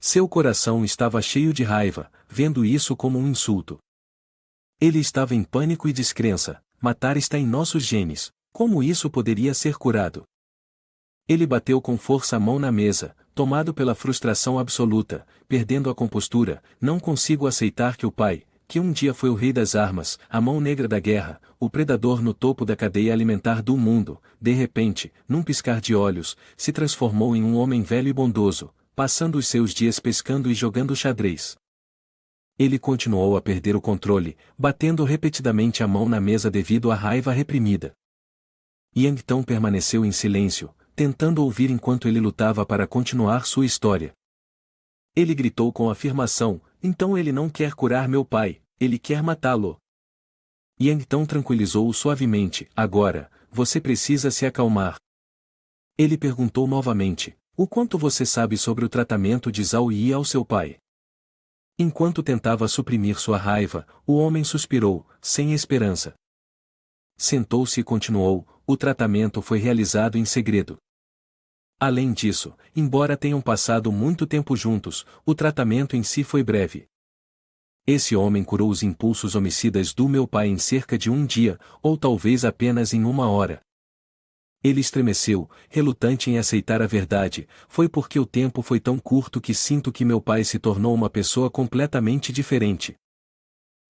Seu coração estava cheio de raiva, vendo isso como um insulto. Ele estava em pânico e descrença. Matar está em nossos genes. Como isso poderia ser curado? Ele bateu com força a mão na mesa, tomado pela frustração absoluta, perdendo a compostura. Não consigo aceitar que o pai, que um dia foi o rei das armas, a mão negra da guerra, o predador no topo da cadeia alimentar do mundo, de repente, num piscar de olhos, se transformou em um homem velho e bondoso, passando os seus dias pescando e jogando xadrez. Ele continuou a perder o controle, batendo repetidamente a mão na mesa devido à raiva reprimida. Yang então permaneceu em silêncio, tentando ouvir enquanto ele lutava para continuar sua história. Ele gritou com afirmação: então ele não quer curar meu pai, ele quer matá-lo. Yang então tranquilizou-o suavemente: agora, você precisa se acalmar. Ele perguntou novamente: o quanto você sabe sobre o tratamento de Zhao Yi ao seu pai? Enquanto tentava suprimir sua raiva, o homem suspirou, sem esperança. Sentou-se e continuou: o tratamento foi realizado em segredo. Além disso, embora tenham passado muito tempo juntos, o tratamento em si foi breve. Esse homem curou os impulsos homicidas do meu pai em cerca de um dia, ou talvez apenas em uma hora. Ele estremeceu, relutante em aceitar a verdade. Foi porque o tempo foi tão curto que sinto que meu pai se tornou uma pessoa completamente diferente.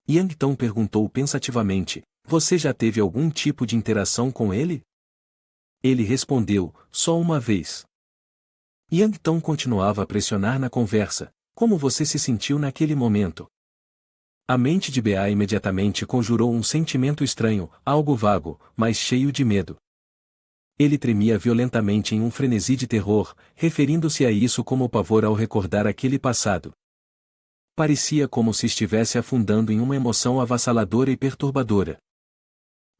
Yang então perguntou pensativamente: você já teve algum tipo de interação com ele? Ele respondeu: só uma vez. Yang então continuava a pressionar na conversa: como você se sentiu naquele momento? A mente de Ba imediatamente conjurou um sentimento estranho, algo vago, mas cheio de medo. Ele tremia violentamente em um frenesi de terror, referindo-se a isso como pavor ao recordar aquele passado. Parecia como se estivesse afundando em uma emoção avassaladora e perturbadora.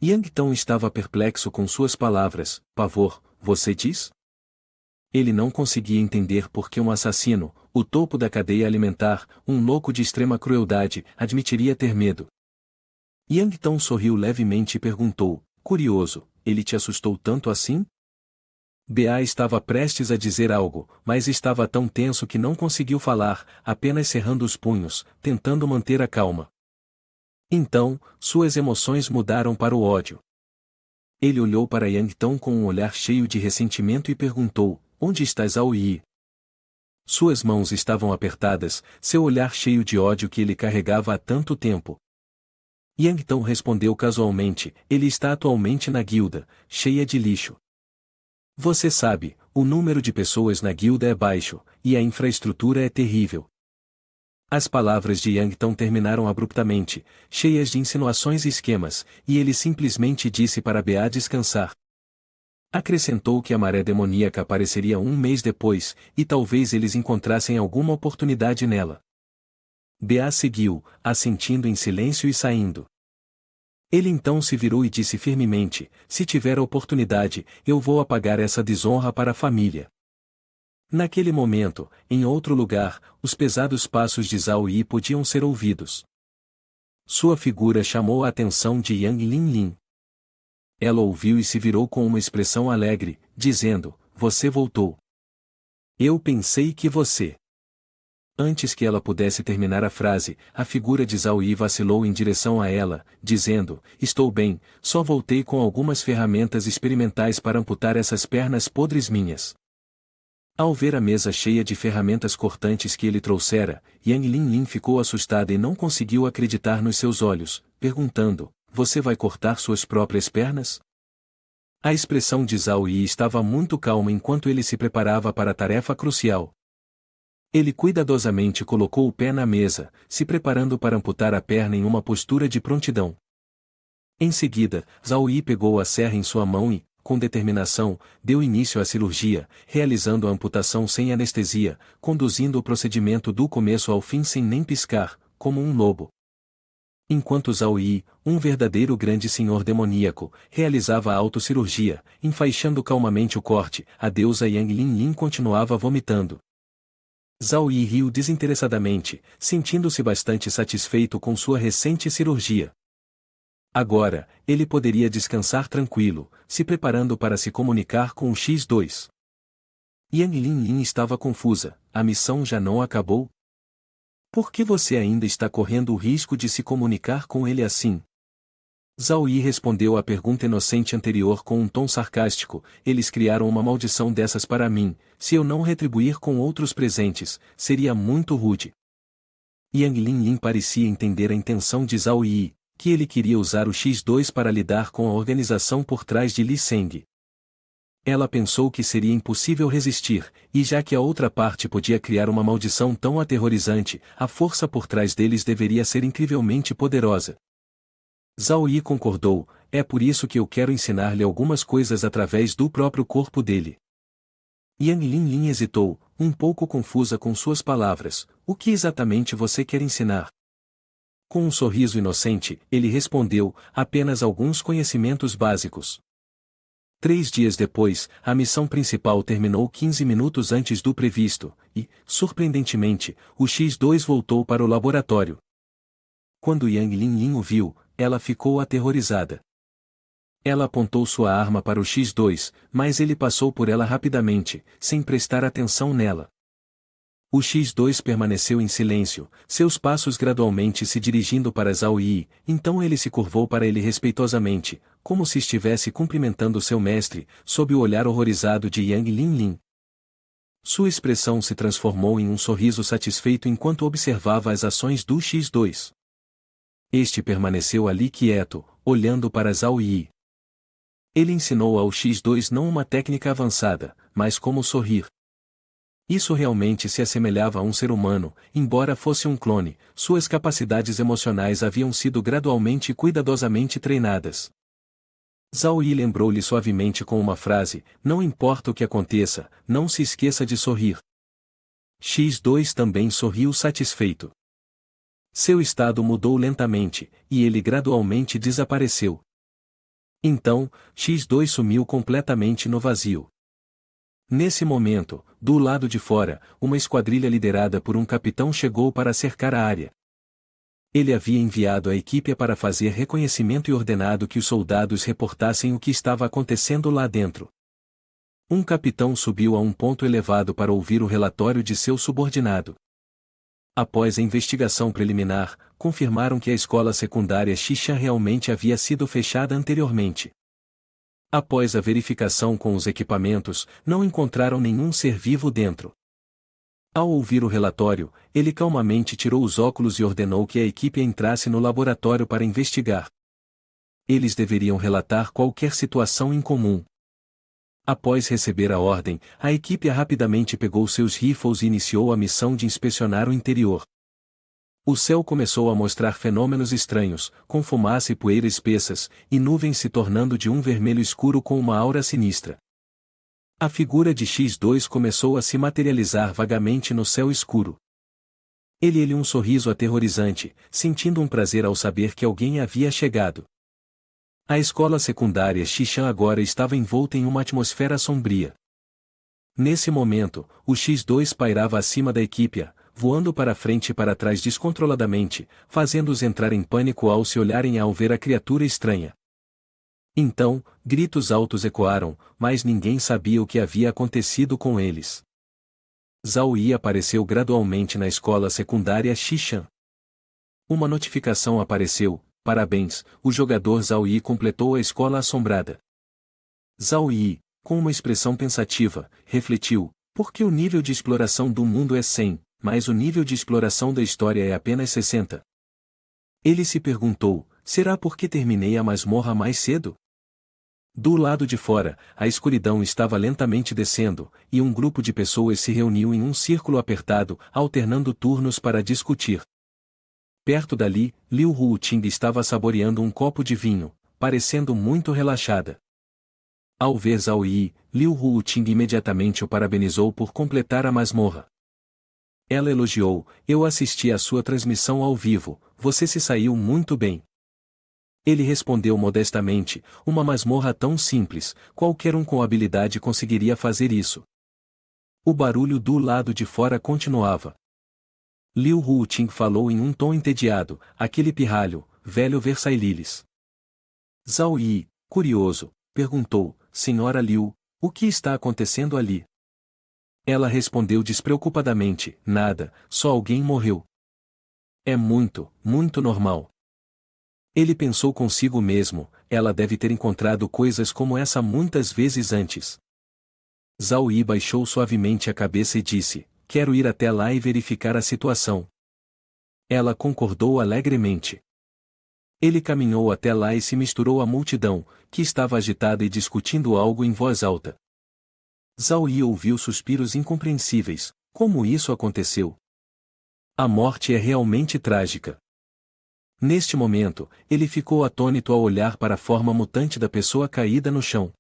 Yang então estava perplexo com suas palavras: pavor, você diz? Ele não conseguia entender por que um assassino, o topo da cadeia alimentar, um louco de extrema crueldade, admitiria ter medo. Yang então sorriu levemente e perguntou: curioso, ele te assustou tanto assim? Ba estava prestes a dizer algo, mas estava tão tenso que não conseguiu falar, apenas cerrando os punhos, tentando manter a calma. Então, suas emoções mudaram para o ódio. Ele olhou para Yang então com um olhar cheio de ressentimento e perguntou: onde está Zhao Yi? Suas mãos estavam apertadas, seu olhar cheio de ódio que ele carregava há tanto tempo. Yang então respondeu casualmente: ele está atualmente na guilda, cheia de lixo. Você sabe, o número de pessoas na guilda é baixo, e a infraestrutura é terrível. As palavras de Yang então terminaram abruptamente, cheias de insinuações e esquemas, e ele simplesmente disse para Ba descansar. Acrescentou que a maré demoníaca apareceria um mês depois, e talvez eles encontrassem alguma oportunidade nela. Ba seguiu, assentindo em silêncio e saindo. Ele então se virou e disse firmemente: se tiver a oportunidade, eu vou apagar essa desonra para a família. Naquele momento, em outro lugar, os pesados passos de Zhao Yi podiam ser ouvidos. Sua figura chamou a atenção de Yang Linlin. Ela ouviu e se virou com uma expressão alegre, dizendo: você voltou. Eu pensei que você... Antes que ela pudesse terminar a frase, a figura de Zhao Yi vacilou em direção a ela, dizendo: estou bem, só voltei com algumas ferramentas experimentais para amputar essas pernas podres minhas. Ao ver a mesa cheia de ferramentas cortantes que ele trouxera, Yang Linlin ficou assustada e não conseguiu acreditar nos seus olhos, perguntando: você vai cortar suas próprias pernas? A expressão de Zhao Yi estava muito calma enquanto ele se preparava para a tarefa crucial. Ele cuidadosamente colocou o pé na mesa, se preparando para amputar a perna em uma postura de prontidão. Em seguida, Zhao Yi pegou a serra em sua mão e, com determinação, deu início à cirurgia, realizando a amputação sem anestesia, conduzindo o procedimento do começo ao fim sem nem piscar, como um lobo. Enquanto Zhao Yi, um verdadeiro grande senhor demoníaco, realizava a autocirurgia, enfaixando calmamente o corte, a deusa Yang Linlin continuava vomitando. Zhao Yi riu desinteressadamente, sentindo-se bastante satisfeito com sua recente cirurgia. Agora, ele poderia descansar tranquilo, se preparando para se comunicar com o X2. Yang Linlin estava confusa, a missão já não acabou? Por que você ainda está correndo o risco de se comunicar com ele assim? Zhao Yi respondeu à pergunta inocente anterior com um tom sarcástico: eles criaram uma maldição dessas para mim, se eu não retribuir com outros presentes, seria muito rude. Yang Linlin parecia entender a intenção de Zhao Yi, que ele queria usar o X2 para lidar com a organização por trás de Li Seng. Ela pensou que seria impossível resistir, e já que a outra parte podia criar uma maldição tão aterrorizante, a força por trás deles deveria ser incrivelmente poderosa. Zhao Yi concordou: é por isso que eu quero ensinar-lhe algumas coisas através do próprio corpo dele. Yang Linlin hesitou, um pouco confusa com suas palavras: o que exatamente você quer ensinar? Com um sorriso inocente, ele respondeu: apenas alguns conhecimentos básicos. 3 dias depois, a missão principal terminou 15 minutos antes do previsto, e, surpreendentemente, o X2 voltou para o laboratório. Quando Yang Linlin o viu, ela ficou aterrorizada. Ela apontou sua arma para o X2, mas ele passou por ela rapidamente, sem prestar atenção nela. O X2 permaneceu em silêncio, seus passos gradualmente se dirigindo para Zhao Yi, então ele se curvou para ele respeitosamente, como se estivesse cumprimentando seu mestre, sob o olhar horrorizado de Yang Linlin. Sua expressão se transformou em um sorriso satisfeito enquanto observava as ações do X2. Este permaneceu ali quieto, olhando para Zhao Yi. Ele ensinou ao X2 não uma técnica avançada, mas como sorrir. Isso realmente se assemelhava a um ser humano, embora fosse um clone, suas capacidades emocionais haviam sido gradualmente e cuidadosamente treinadas. Zhao Yi lembrou-lhe suavemente com uma frase: não importa o que aconteça, não se esqueça de sorrir. X2 também sorriu satisfeito. Seu estado mudou lentamente, e ele gradualmente desapareceu. Então, X2 sumiu completamente no vazio. Nesse momento, do lado de fora, uma esquadrilha liderada por um capitão chegou para cercar a área. Ele havia enviado a equipe para fazer reconhecimento e ordenado que os soldados reportassem o que estava acontecendo lá dentro. Um capitão subiu a um ponto elevado para ouvir o relatório de seu subordinado. Após a investigação preliminar, confirmaram que a escola secundária Xishan realmente havia sido fechada anteriormente. Após a verificação com os equipamentos, não encontraram nenhum ser vivo dentro. Ao ouvir o relatório, ele calmamente tirou os óculos e ordenou que a equipe entrasse no laboratório para investigar. Eles deveriam relatar qualquer situação incomum. Após receber a ordem, a equipe rapidamente pegou seus rifles e iniciou a missão de inspecionar o interior. O céu começou a mostrar fenômenos estranhos, com fumaça e poeira espessas, e nuvens se tornando de um vermelho escuro com uma aura sinistra. A figura de X2 começou a se materializar vagamente no céu escuro. Ele um sorriso aterrorizante, sentindo um prazer ao saber que alguém havia chegado. A escola secundária Xishan agora estava envolta em uma atmosfera sombria. Nesse momento, o X2 pairava acima da equipe, voando para frente e para trás descontroladamente, fazendo-os entrar em pânico ao se olharem ao ver a criatura estranha. Então, gritos altos ecoaram, mas ninguém sabia o que havia acontecido com eles. Zhao Yi apareceu gradualmente na escola secundária Xishan. Uma notificação apareceu: parabéns, o jogador Zhao Yi completou a escola assombrada. Zhao Yi, com uma expressão pensativa, refletiu: por que o nível de exploração do mundo é 100, mas o nível de exploração da história é apenas 60? Ele se perguntou: será porque terminei a masmorra mais cedo? Do lado de fora, a escuridão estava lentamente descendo, e um grupo de pessoas se reuniu em um círculo apertado, alternando turnos para discutir. Perto dali, Liu Ruoting estava saboreando um copo de vinho, parecendo muito relaxada. Ao ver Zhao Yi, Liu Ruoting imediatamente o parabenizou por completar a masmorra. Ela elogiou: eu assisti à sua transmissão ao vivo, você se saiu muito bem. Ele respondeu modestamente: uma masmorra tão simples, qualquer um com habilidade conseguiria fazer isso. O barulho do lado de fora continuava. Liu Ruoting falou em um tom entediado: aquele pirralho, velho Versailles. Zhao Yi, curioso, perguntou: senhora Liu, o que está acontecendo ali? Ela respondeu despreocupadamente, nada, só alguém morreu. É muito, muito normal. Ele pensou consigo mesmo, ela deve ter encontrado coisas como essa muitas vezes antes. Zhao Yi baixou suavemente a cabeça e disse, quero ir até lá e verificar a situação. Ela concordou alegremente. Ele caminhou até lá e se misturou à multidão, que estava agitada e discutindo algo em voz alta. Zhao Yi ouviu suspiros incompreensíveis, como isso aconteceu? A morte é realmente trágica. Neste momento, ele ficou atônito ao olhar para a forma mutante da pessoa caída no chão.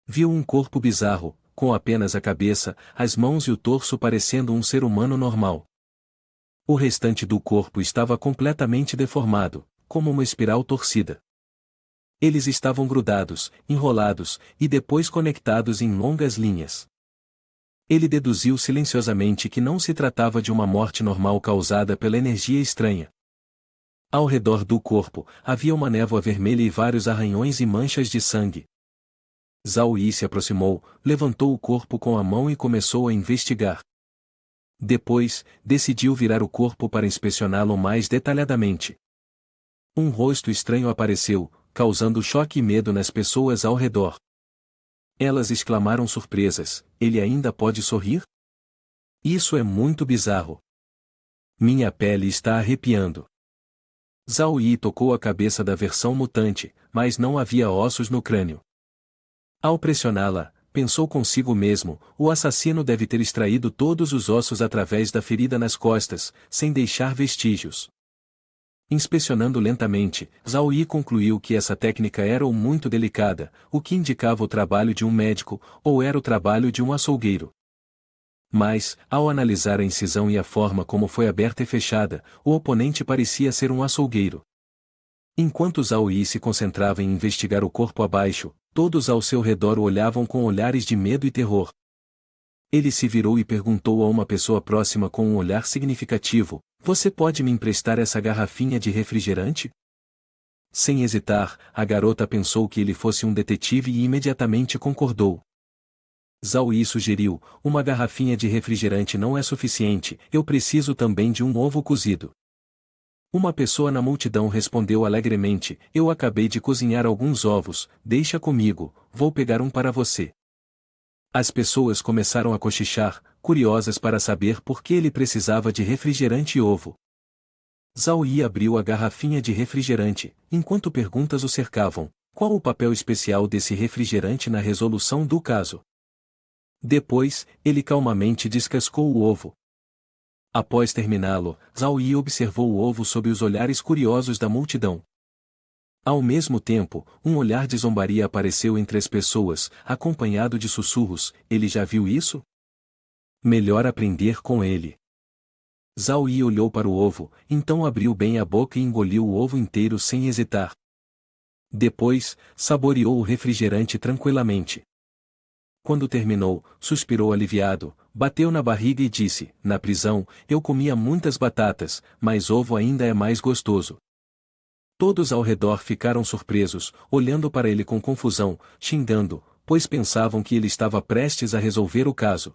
Viu um corpo bizarro, com apenas a cabeça, as mãos e o torso parecendo um ser humano normal. O restante do corpo estava completamente deformado, como uma espiral torcida. Eles estavam grudados, enrolados, e depois conectados em longas linhas. Ele deduziu silenciosamente que não se tratava de uma morte normal causada pela energia estranha. Ao redor do corpo, havia uma névoa vermelha e vários arranhões e manchas de sangue. Zhao Yi se aproximou, levantou o corpo com a mão e começou a investigar. Depois, decidiu virar o corpo para inspecioná-lo mais detalhadamente. Um rosto estranho apareceu, causando choque e medo nas pessoas ao redor. Elas exclamaram surpresas, ele ainda pode sorrir? Isso é muito bizarro. Minha pele está arrepiando. Zhao Yi tocou a cabeça da versão mutante, mas não havia ossos no crânio. Ao pressioná-la, pensou consigo mesmo, o assassino deve ter extraído todos os ossos através da ferida nas costas, sem deixar vestígios. Inspecionando lentamente, Zhao Yi concluiu que essa técnica era ou muito delicada, o que indicava o trabalho de um médico, ou era o trabalho de um açougueiro. Mas, ao analisar a incisão e a forma como foi aberta e fechada, o oponente parecia ser um açougueiro. Enquanto Zhao Yi se concentrava em investigar o corpo abaixo, todos ao seu redor o olhavam com olhares de medo e terror. Ele se virou e perguntou a uma pessoa próxima com um olhar significativo, você pode me emprestar essa garrafinha de refrigerante? Sem hesitar, a garota pensou que ele fosse um detetive e imediatamente concordou. Zhao Yi sugeriu, uma garrafinha de refrigerante não é suficiente, eu preciso também de um ovo cozido. Uma pessoa na multidão respondeu alegremente, eu acabei de cozinhar alguns ovos, deixa comigo, vou pegar um para você. As pessoas começaram a cochichar, curiosas para saber por que ele precisava de refrigerante e ovo. Zhao Yi abriu a garrafinha de refrigerante, enquanto perguntas o cercavam, qual o papel especial desse refrigerante na resolução do caso? Depois, ele calmamente descascou o ovo. Após terminá-lo, Zhao Yi observou o ovo sob os olhares curiosos da multidão. Ao mesmo tempo, um olhar de zombaria apareceu entre as pessoas, acompanhado de sussurros, ele já viu isso? Melhor aprender com ele. Zhao Yi olhou para o ovo, então abriu bem a boca e engoliu o ovo inteiro sem hesitar. Depois, saboreou o refrigerante tranquilamente. Quando terminou, suspirou aliviado, bateu na barriga e disse, na prisão, eu comia muitas batatas, mas ovo ainda é mais gostoso. Todos ao redor ficaram surpresos, olhando para ele com confusão, xingando, pois pensavam que ele estava prestes a resolver o caso.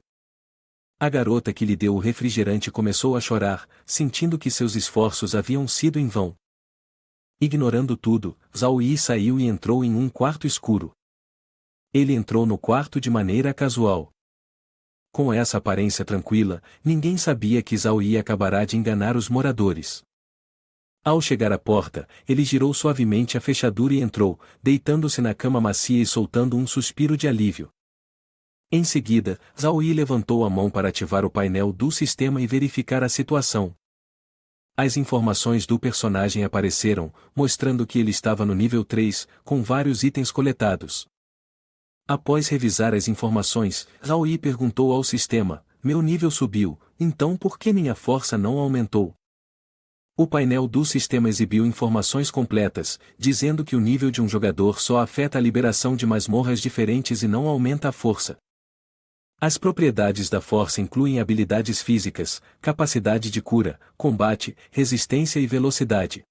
A garota que lhe deu o refrigerante começou a chorar, sentindo que seus esforços haviam sido em vão. Ignorando tudo, Zhao Yi saiu e entrou em um quarto escuro. Ele entrou no quarto de maneira casual. Com essa aparência tranquila, ninguém sabia que Zhao Yi acabará de enganar os moradores. Ao chegar à porta, ele girou suavemente a fechadura e entrou, deitando-se na cama macia e soltando um suspiro de alívio. Em seguida, Zhao Yi levantou a mão para ativar o painel do sistema e verificar a situação. As informações do personagem apareceram, mostrando que ele estava no nível 3, com vários itens coletados. Após revisar as informações, Zhao Yi perguntou ao sistema, meu nível subiu, então por que minha força não aumentou? O painel do sistema exibiu informações completas, dizendo que o nível de um jogador só afeta a liberação de masmorras diferentes e não aumenta a força. As propriedades da força incluem habilidades físicas, capacidade de cura, combate, resistência e velocidade.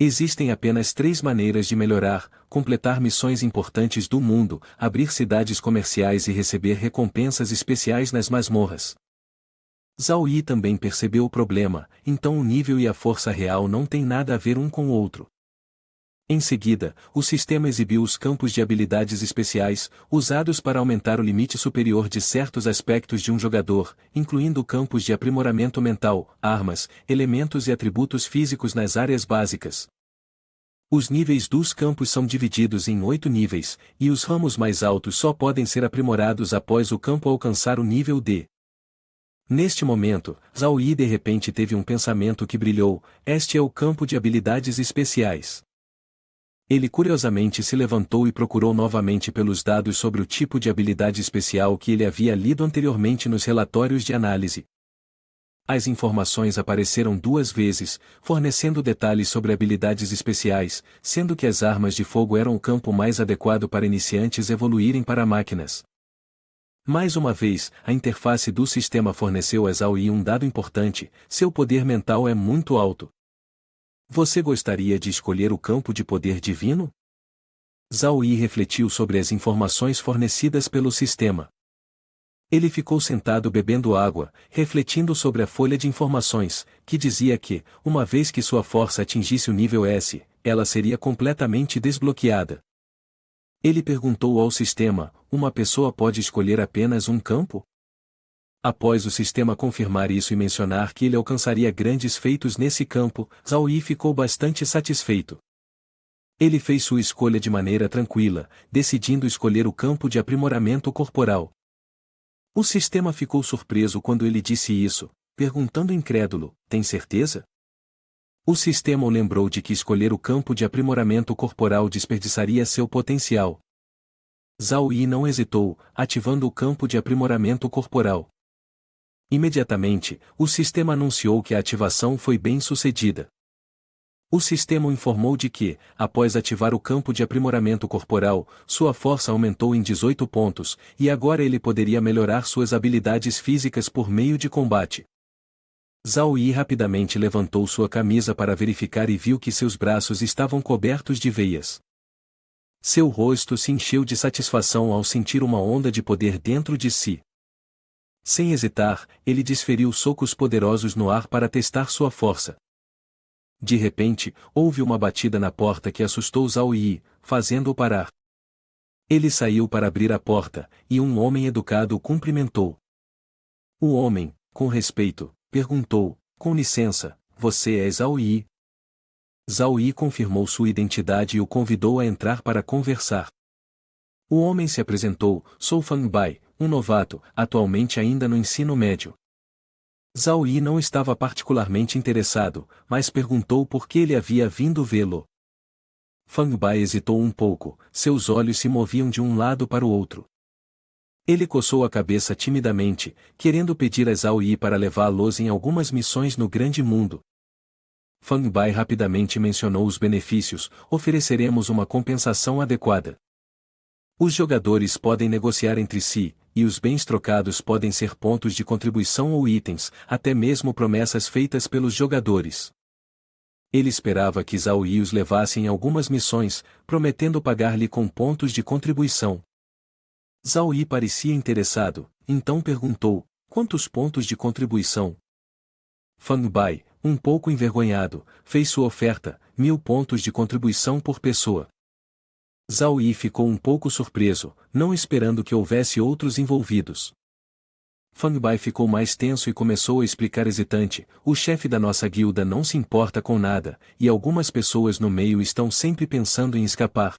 Existem apenas 3 maneiras de melhorar: completar missões importantes do mundo, abrir cidades comerciais e receber recompensas especiais nas masmorras. Zhao Yi também percebeu o problema, então o nível e a força real não têm nada a ver um com o outro. Em seguida, o sistema exibiu os campos de habilidades especiais, usados para aumentar o limite superior de certos aspectos de um jogador, incluindo campos de aprimoramento mental, armas, elementos e atributos físicos nas áreas básicas. Os níveis dos campos são divididos em 8 níveis, e os ramos mais altos só podem ser aprimorados após o campo alcançar o nível D. Neste momento, Zhao Yi de repente teve um pensamento que brilhou: este é o campo de habilidades especiais. Ele curiosamente se levantou e procurou novamente pelos dados sobre o tipo de habilidade especial que ele havia lido anteriormente nos relatórios de análise. As informações apareceram 2 vezes, fornecendo detalhes sobre habilidades especiais, sendo que as armas de fogo eram o campo mais adequado para iniciantes evoluírem para máquinas. Mais uma vez, a interface do sistema forneceu a Zhao Yi um dado importante: seu poder mental é muito alto. Você gostaria de escolher o campo de poder divino? Zhao Yi refletiu sobre as informações fornecidas pelo sistema. Ele ficou sentado bebendo água, refletindo sobre a folha de informações, que dizia que, uma vez que sua força atingisse o nível S, ela seria completamente desbloqueada. Ele perguntou ao sistema: uma pessoa pode escolher apenas um campo? Após o sistema confirmar isso e mencionar que ele alcançaria grandes feitos nesse campo, Zhao Yi ficou bastante satisfeito. Ele fez sua escolha de maneira tranquila, decidindo escolher o campo de aprimoramento corporal. O sistema ficou surpreso quando ele disse isso, perguntando incrédulo: tem certeza? O sistema o lembrou de que escolher o campo de aprimoramento corporal desperdiçaria seu potencial. Zhao Yi não hesitou, ativando o campo de aprimoramento corporal. Imediatamente, o sistema anunciou que a ativação foi bem sucedida. O sistema o informou de que, após ativar o campo de aprimoramento corporal, sua força aumentou em 18 pontos, e agora ele poderia melhorar suas habilidades físicas por meio de combate. Zhao Yi rapidamente levantou sua camisa para verificar e viu que seus braços estavam cobertos de veias. Seu rosto se encheu de satisfação ao sentir uma onda de poder dentro de si. Sem hesitar, ele desferiu socos poderosos no ar para testar sua força. De repente, houve uma batida na porta que assustou Zhao Yi, fazendo-o parar. Ele saiu para abrir a porta, e um homem educado o cumprimentou. O homem, com respeito, perguntou: com licença, você é Zhao Yi? Zhao Yi confirmou sua identidade e o convidou a entrar para conversar. O homem se apresentou: sou Fang Bai, um novato, atualmente ainda no ensino médio. Zhao Yi não estava particularmente interessado, mas perguntou por que ele havia vindo vê-lo. Fang Bai hesitou um pouco, seus olhos se moviam de um lado para o outro. Ele coçou a cabeça timidamente, querendo pedir a Zhao Yi para levá-los em algumas missões no grande mundo. Fang Bai rapidamente mencionou os benefícios: ofereceremos uma compensação adequada. Os jogadores podem negociar entre si, e os bens trocados podem ser pontos de contribuição ou itens, até mesmo promessas feitas pelos jogadores. Ele esperava que Zhao Yi os levasse em algumas missões, prometendo pagar-lhe com pontos de contribuição. Zhao Yi parecia interessado, então perguntou: quantos pontos de contribuição? Fang Bai, um pouco envergonhado, fez sua oferta: 1000 pontos de contribuição por pessoa. Zhao Yi ficou um pouco surpreso, não esperando que houvesse outros envolvidos. Fang Bai ficou mais tenso e começou a explicar hesitante: o chefe da nossa guilda não se importa com nada, e algumas pessoas no meio estão sempre pensando em escapar.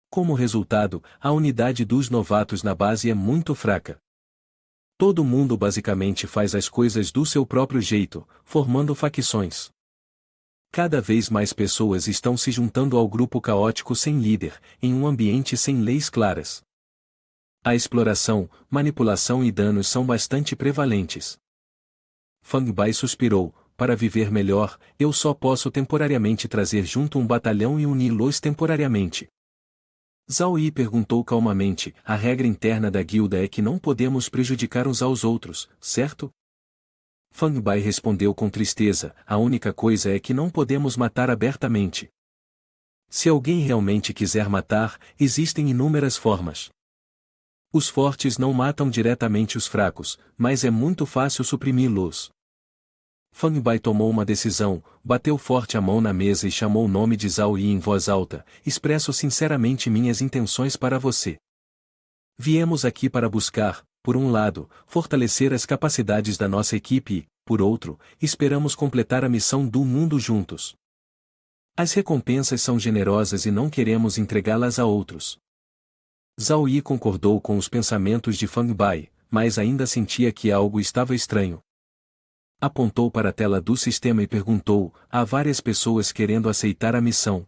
Como resultado, a unidade dos novatos na base é muito fraca. Todo mundo basicamente faz as coisas do seu próprio jeito, formando facções. Cada vez mais pessoas estão se juntando ao grupo caótico sem líder, em um ambiente sem leis claras. A exploração, manipulação e danos são bastante prevalentes. Fang Bai suspirou: para viver melhor, eu só posso temporariamente trazer junto um batalhão e uni-los temporariamente. Zhao Yi perguntou calmamente: a regra interna da guilda é que não podemos prejudicar uns aos outros, certo? Fang Bai respondeu com tristeza, a única coisa é que não podemos matar abertamente. Se alguém realmente quiser matar, existem inúmeras formas. Os fortes não matam diretamente os fracos, mas é muito fácil suprimi-los. Fang Bai tomou uma decisão, bateu forte a mão na mesa e chamou o nome de Zhao Yi em voz alta, expresso sinceramente minhas intenções para você. Viemos aqui para buscar, por um lado, fortalecer as capacidades da nossa equipe e, por outro, esperamos completar a missão do mundo juntos. As recompensas são generosas e não queremos entregá-las a outros. Zhao Yi concordou com os pensamentos de Fang Bai, mas ainda sentia que algo estava estranho. Apontou para a tela do sistema e perguntou, há várias pessoas querendo aceitar a missão.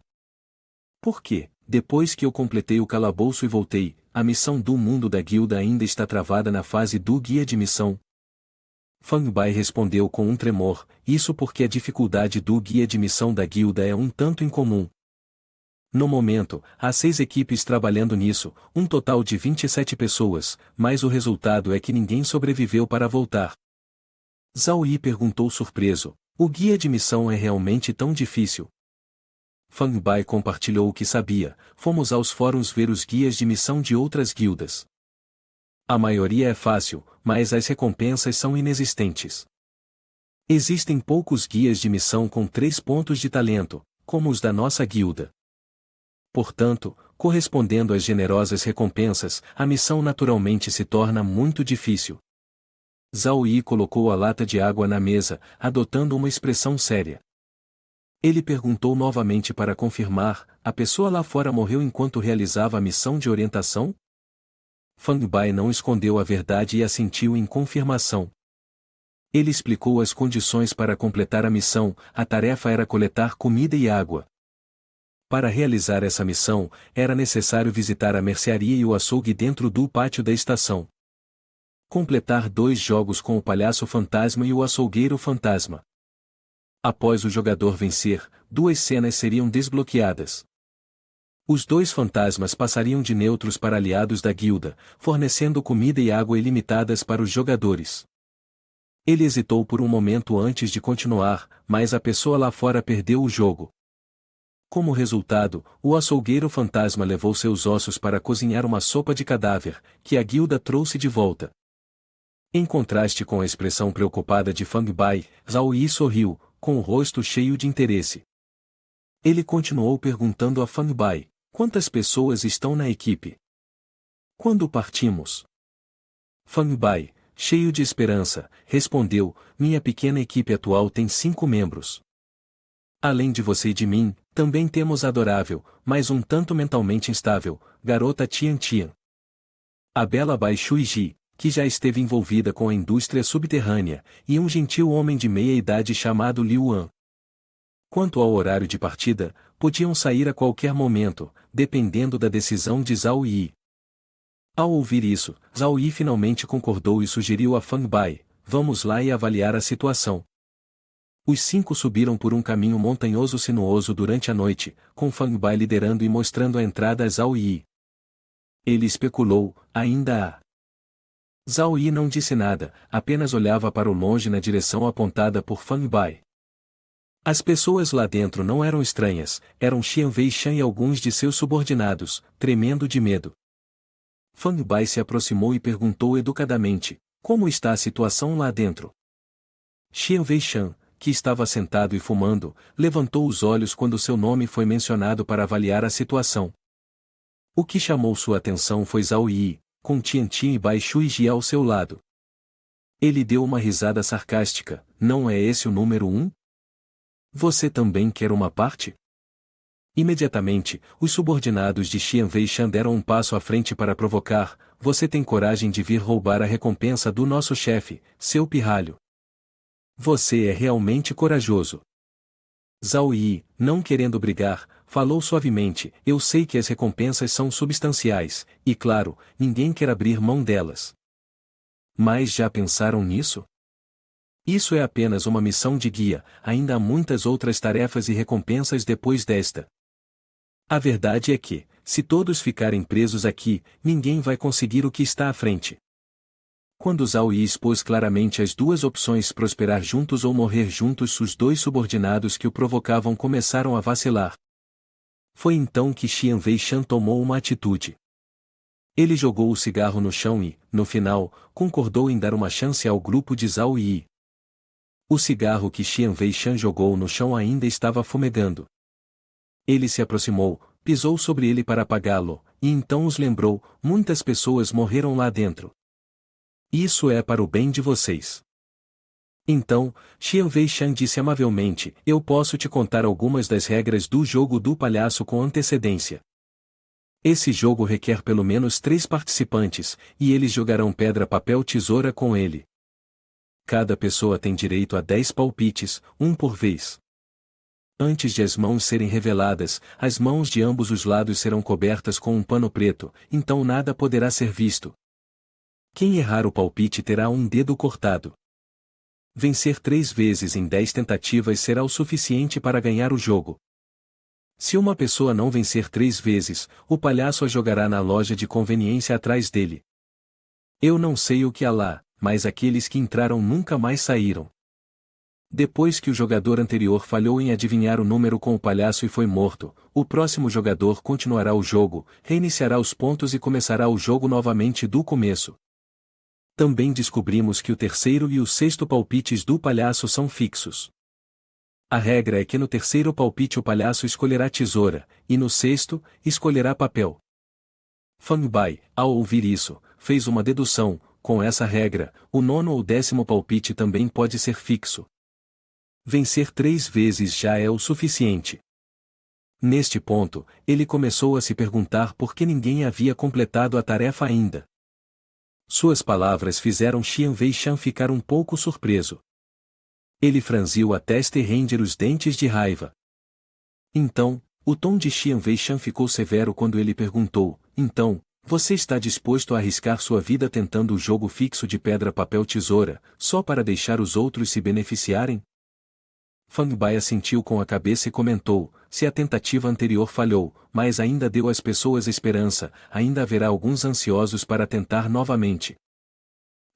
Por quê? Depois que eu completei o calabouço e voltei, a missão do mundo da guilda ainda está travada na fase do guia de missão. Fang Bai respondeu com um tremor, isso porque a dificuldade do guia de missão da guilda é um tanto incomum. No momento, há 6 equipes trabalhando nisso, um total de 27 pessoas, mas o resultado é que ninguém sobreviveu para voltar. Zhao Yi perguntou surpreso, o guia de missão é realmente tão difícil? Fang Bai compartilhou o que sabia, fomos aos fóruns ver os guias de missão de outras guildas. A maioria é fácil, mas as recompensas são inexistentes. Existem poucos guias de missão com 3 pontos de talento, como os da nossa guilda. Portanto, correspondendo às generosas recompensas, a missão naturalmente se torna muito difícil. Zhao Yi colocou a lata de água na mesa, adotando uma expressão séria. Ele perguntou novamente para confirmar, a pessoa lá fora morreu enquanto realizava a missão de orientação? Fang Bai não escondeu a verdade e assentiu em confirmação. Ele explicou as condições para completar a missão, a tarefa era coletar comida e água. Para realizar essa missão, era necessário visitar a mercearia e o açougue dentro do pátio da estação. Completar 2 jogos com o palhaço fantasma e o açougueiro fantasma. Após o jogador vencer, 2 cenas seriam desbloqueadas. Os 2 fantasmas passariam de neutros para aliados da guilda, fornecendo comida e água ilimitadas para os jogadores. Ele hesitou por um momento antes de continuar, mas a pessoa lá fora perdeu o jogo. Como resultado, o açougueiro fantasma levou seus ossos para cozinhar uma sopa de cadáver, que a guilda trouxe de volta. Em contraste com a expressão preocupada de Fang Bai, Zhao Yi sorriu, com o rosto cheio de interesse. Ele continuou perguntando a Fang Bai, quantas pessoas estão na equipe? Quando partimos? Fang Bai, cheio de esperança, respondeu, minha pequena equipe atual tem 5 membros. Além de você e de mim, também temos a adorável, mas um tanto mentalmente instável, garota Tian Tian. A bela Bai Shuiji, que já esteve envolvida com a indústria subterrânea, e um gentil homem de meia idade chamado Liu An. Quanto ao horário de partida, podiam sair a qualquer momento, dependendo da decisão de Zhao Yi. Ao ouvir isso, Zhao Yi finalmente concordou e sugeriu a Fang Bai, vamos lá e avaliar a situação. Os 5 subiram por um caminho montanhoso sinuoso durante a noite, com Fang Bai liderando e mostrando a entrada a Zhao Yi. Ele especulou, ainda há. Zhao Yi não disse nada, apenas olhava para o longe na direção apontada por Fang Bai. As pessoas lá dentro não eram estranhas, eram Xian Weishan e alguns de seus subordinados, tremendo de medo. Fang Bai se aproximou e perguntou educadamente, como está a situação lá dentro? Xian Weishan, que estava sentado e fumando, levantou os olhos quando seu nome foi mencionado para avaliar a situação. O que chamou sua atenção foi Zhao Yi, com Tiantian e Bai Shuiji ao seu lado. Ele deu uma risada sarcástica, não é esse o número 1? Você também quer uma parte? Imediatamente, os subordinados de Xian Weishan deram um passo à frente para provocar, você tem coragem de vir roubar a recompensa do nosso chefe, seu pirralho. Você é realmente corajoso. Zhao Yi, não querendo brigar, falou suavemente, eu sei que as recompensas são substanciais, e claro, ninguém quer abrir mão delas. Mas já pensaram nisso? Isso é apenas uma missão de guia, ainda há muitas outras tarefas e recompensas depois desta. A verdade é que, se todos ficarem presos aqui, ninguém vai conseguir o que está à frente. Quando Zhao Yi expôs claramente as duas opções prosperar juntos ou morrer juntos, os dois subordinados que o provocavam começaram a vacilar. Foi então que Xian Weishan tomou uma atitude. Ele jogou o cigarro no chão e, no final, concordou em dar uma chance ao grupo de Zhao Yi. O cigarro que Xian Weishan jogou no chão ainda estava fumegando. Ele se aproximou, pisou sobre ele para apagá-lo, e então os lembrou: muitas pessoas morreram lá dentro. Isso é para o bem de vocês. Então, Xian Weishan disse amavelmente: eu posso te contar algumas das regras do jogo do palhaço com antecedência. Esse jogo requer pelo menos 3 participantes, e eles jogarão pedra, papel, tesoura com ele. Cada pessoa tem direito a 10 palpites, um por vez. Antes de as mãos serem reveladas, as mãos de ambos os lados serão cobertas com um pano preto, então nada poderá ser visto. Quem errar o palpite terá um dedo cortado. Vencer 3 vezes em 10 tentativas será o suficiente para ganhar o jogo. Se uma pessoa não vencer 3 vezes, o palhaço a jogará na loja de conveniência atrás dele. Eu não sei o que há lá, mas aqueles que entraram nunca mais saíram. Depois que o jogador anterior falhou em adivinhar o número com o palhaço e foi morto, o próximo jogador continuará o jogo, reiniciará os pontos e começará o jogo novamente do começo. Também descobrimos que o terceiro e o sexto palpites do palhaço são fixos. A regra é que no terceiro palpite o palhaço escolherá tesoura, e no sexto, escolherá papel. Fang Bai, ao ouvir isso, fez uma dedução: com essa regra, o nono ou 10º palpite também pode ser fixo. Vencer 3 vezes já é o suficiente. Neste ponto, ele começou a se perguntar por que ninguém havia completado a tarefa ainda. Suas palavras fizeram Xian Weishan ficar um pouco surpreso. Ele franziu a testa e ranger os dentes de raiva. Então, o tom de Xian Weishan ficou severo quando ele perguntou: então, você está disposto a arriscar sua vida tentando o jogo fixo de pedra, papel, tesoura, só para deixar os outros se beneficiarem? Fang Bai assentiu com a cabeça e comentou: se a tentativa anterior falhou, mas ainda deu às pessoas esperança, ainda haverá alguns ansiosos para tentar novamente.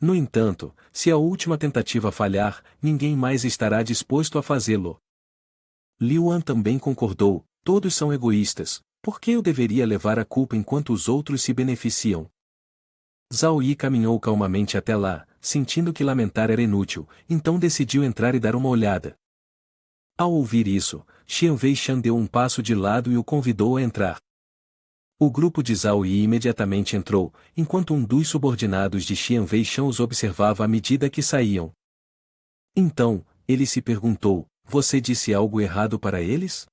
No entanto, se a última tentativa falhar, ninguém mais estará disposto a fazê-lo. Liu An também concordou: todos são egoístas, por que eu deveria levar a culpa enquanto os outros se beneficiam? Zhao Yi caminhou calmamente até lá, sentindo que lamentar era inútil, então decidiu entrar e dar uma olhada. Ao ouvir isso, Xian Weishan deu um passo de lado e o convidou a entrar. O grupo de Zhao Yi imediatamente entrou, enquanto um dos subordinados de Xian Weishan os observava à medida que saíam. Então, ele se perguntou: você disse algo errado para eles?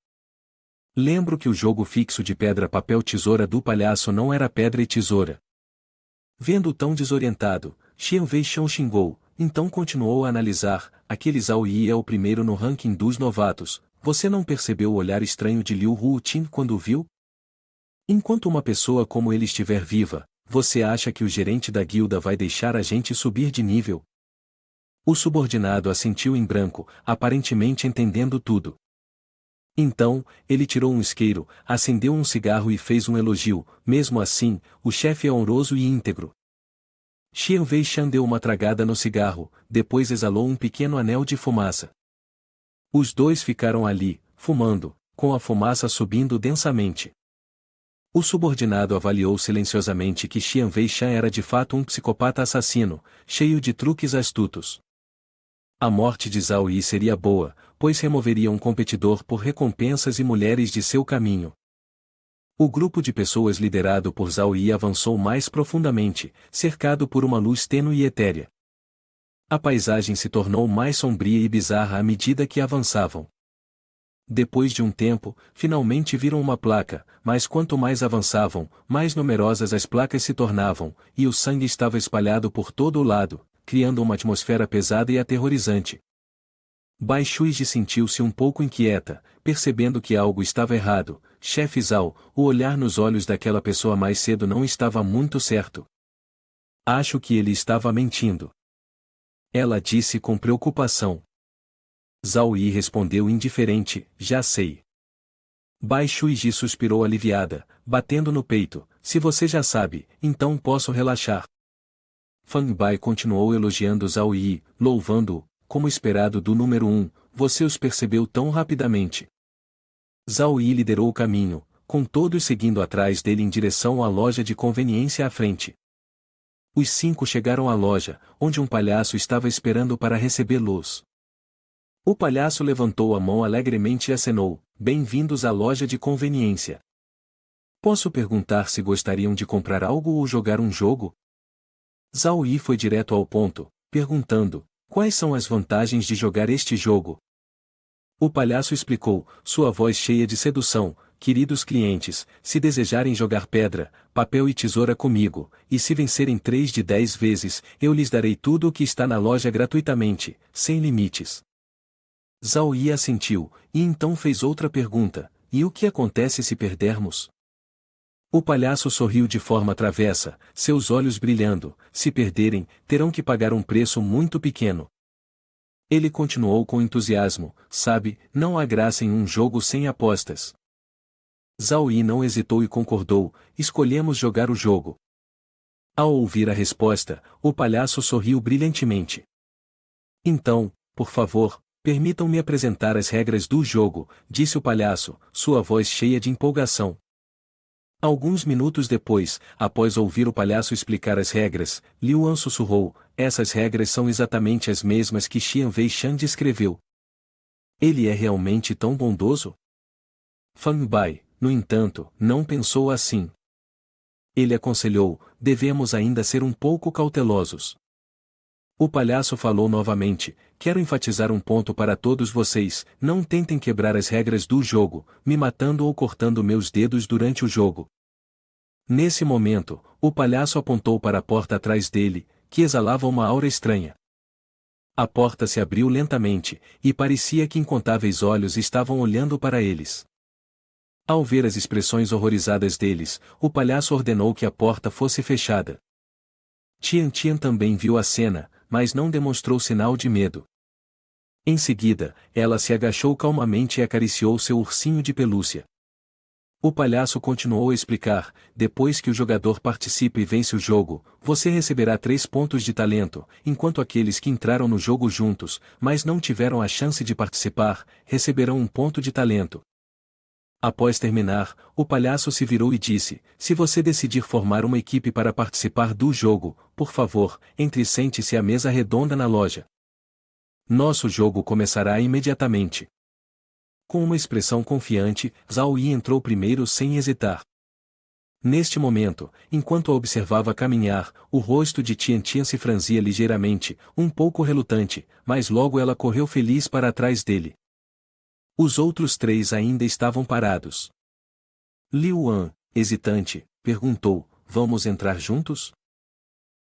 Lembro que o jogo fixo de pedra, papel, tesoura do palhaço não era pedra e tesoura. Vendo-o tão desorientado, Xian Weishan xingou, então continuou a analisar: aquele Zhao Yi é o primeiro no ranking dos novatos, você não percebeu o olhar estranho de Liu Ruotin quando o viu? Enquanto uma pessoa como ele estiver viva, você acha que o gerente da guilda vai deixar a gente subir de nível? O subordinado assentiu em branco, aparentemente entendendo tudo. Então, ele tirou um isqueiro, acendeu um cigarro e fez um elogio: mesmo assim, o chefe é honroso e íntegro. Xian Weishan deu uma tragada no cigarro, depois exalou um pequeno anel de fumaça. Os dois ficaram ali, fumando, com a fumaça subindo densamente. O subordinado avaliou silenciosamente que Xian Weishan era de fato um psicopata assassino, cheio de truques astutos. A morte de Zhao Yi seria boa, pois removeria um competidor por recompensas e mulheres de seu caminho. O grupo de pessoas liderado por Zhao Yi avançou mais profundamente, cercado por uma luz tênue e etérea. A paisagem se tornou mais sombria e bizarra à medida que avançavam. Depois de um tempo, finalmente viram uma placa, mas quanto mais avançavam, mais numerosas as placas se tornavam, e o sangue estava espalhado por todo o lado, criando uma atmosfera pesada e aterrorizante. Bai Shuiji sentiu-se um pouco inquieta, percebendo que algo estava errado. Chefe Zhao, o olhar nos olhos daquela pessoa mais cedo não estava muito certo. Acho que ele estava mentindo. Ela disse com preocupação. Zhao Yi respondeu indiferente: já sei. Bai Shuiji suspirou aliviada, batendo no peito: se você já sabe, então posso relaxar. Fang Bai continuou elogiando Zhao Yi, louvando-o, como esperado do número 1, você os percebeu tão rapidamente. Zhao Yi liderou o caminho, com todos seguindo atrás dele em direção à loja de conveniência à frente. Os 5 chegaram à loja, onde um palhaço estava esperando para recebê-los. O palhaço levantou a mão alegremente e acenou, bem-vindos à loja de conveniência. Posso perguntar se gostariam de comprar algo ou jogar um jogo? Zhao Yi foi direto ao ponto, perguntando, quais são as vantagens de jogar este jogo? O palhaço explicou, sua voz cheia de sedução, queridos clientes, se desejarem jogar pedra, papel e tesoura comigo, e se vencerem 3 de 10 vezes, eu lhes darei tudo o que está na loja gratuitamente, sem limites. Zhao Yi assentiu, e então fez outra pergunta, e o que acontece se perdermos? O palhaço sorriu de forma travessa, seus olhos brilhando, se perderem, terão que pagar um preço muito pequeno. Ele continuou com entusiasmo, sabe, não há graça em um jogo sem apostas. Zhao Yi não hesitou e concordou, escolhemos jogar o jogo. Ao ouvir a resposta, o palhaço sorriu brilhantemente. Então, por favor, permitam-me apresentar as regras do jogo, disse o palhaço, sua voz cheia de empolgação. Alguns minutos depois, após ouvir o palhaço explicar as regras, Liu An sussurrou, essas regras são exatamente as mesmas que Xian Wei-shan descreveu. Ele é realmente tão bondoso? Fang Bai, no entanto, não pensou assim. Ele aconselhou, devemos ainda ser um pouco cautelosos. O palhaço falou novamente, quero enfatizar um ponto para todos vocês, não tentem quebrar as regras do jogo, me matando ou cortando meus dedos durante o jogo. Nesse momento, o palhaço apontou para a porta atrás dele, que exalava uma aura estranha. A porta se abriu lentamente, e parecia que incontáveis olhos estavam olhando para eles. Ao ver as expressões horrorizadas deles, o palhaço ordenou que a porta fosse fechada. Tian Tian também viu a cena, mas não demonstrou sinal de medo. Em seguida, ela se agachou calmamente e acariciou seu ursinho de pelúcia. O palhaço continuou a explicar, depois que o jogador participa e vence o jogo, você receberá 3 pontos de talento, enquanto aqueles que entraram no jogo juntos, mas não tiveram a chance de participar, receberão 1 ponto de talento. Após terminar, o palhaço se virou e disse, se você decidir formar uma equipe para participar do jogo, por favor, entre e sente-se à mesa redonda na loja. Nosso jogo começará imediatamente. Com uma expressão confiante, Zhao Yi entrou primeiro sem hesitar. Neste momento, enquanto a observava caminhar, o rosto de Tian Tian se franzia ligeiramente, um pouco relutante, mas logo ela correu feliz para trás dele. Os outros 3 ainda estavam parados. Liu An, hesitante, perguntou, vamos entrar juntos?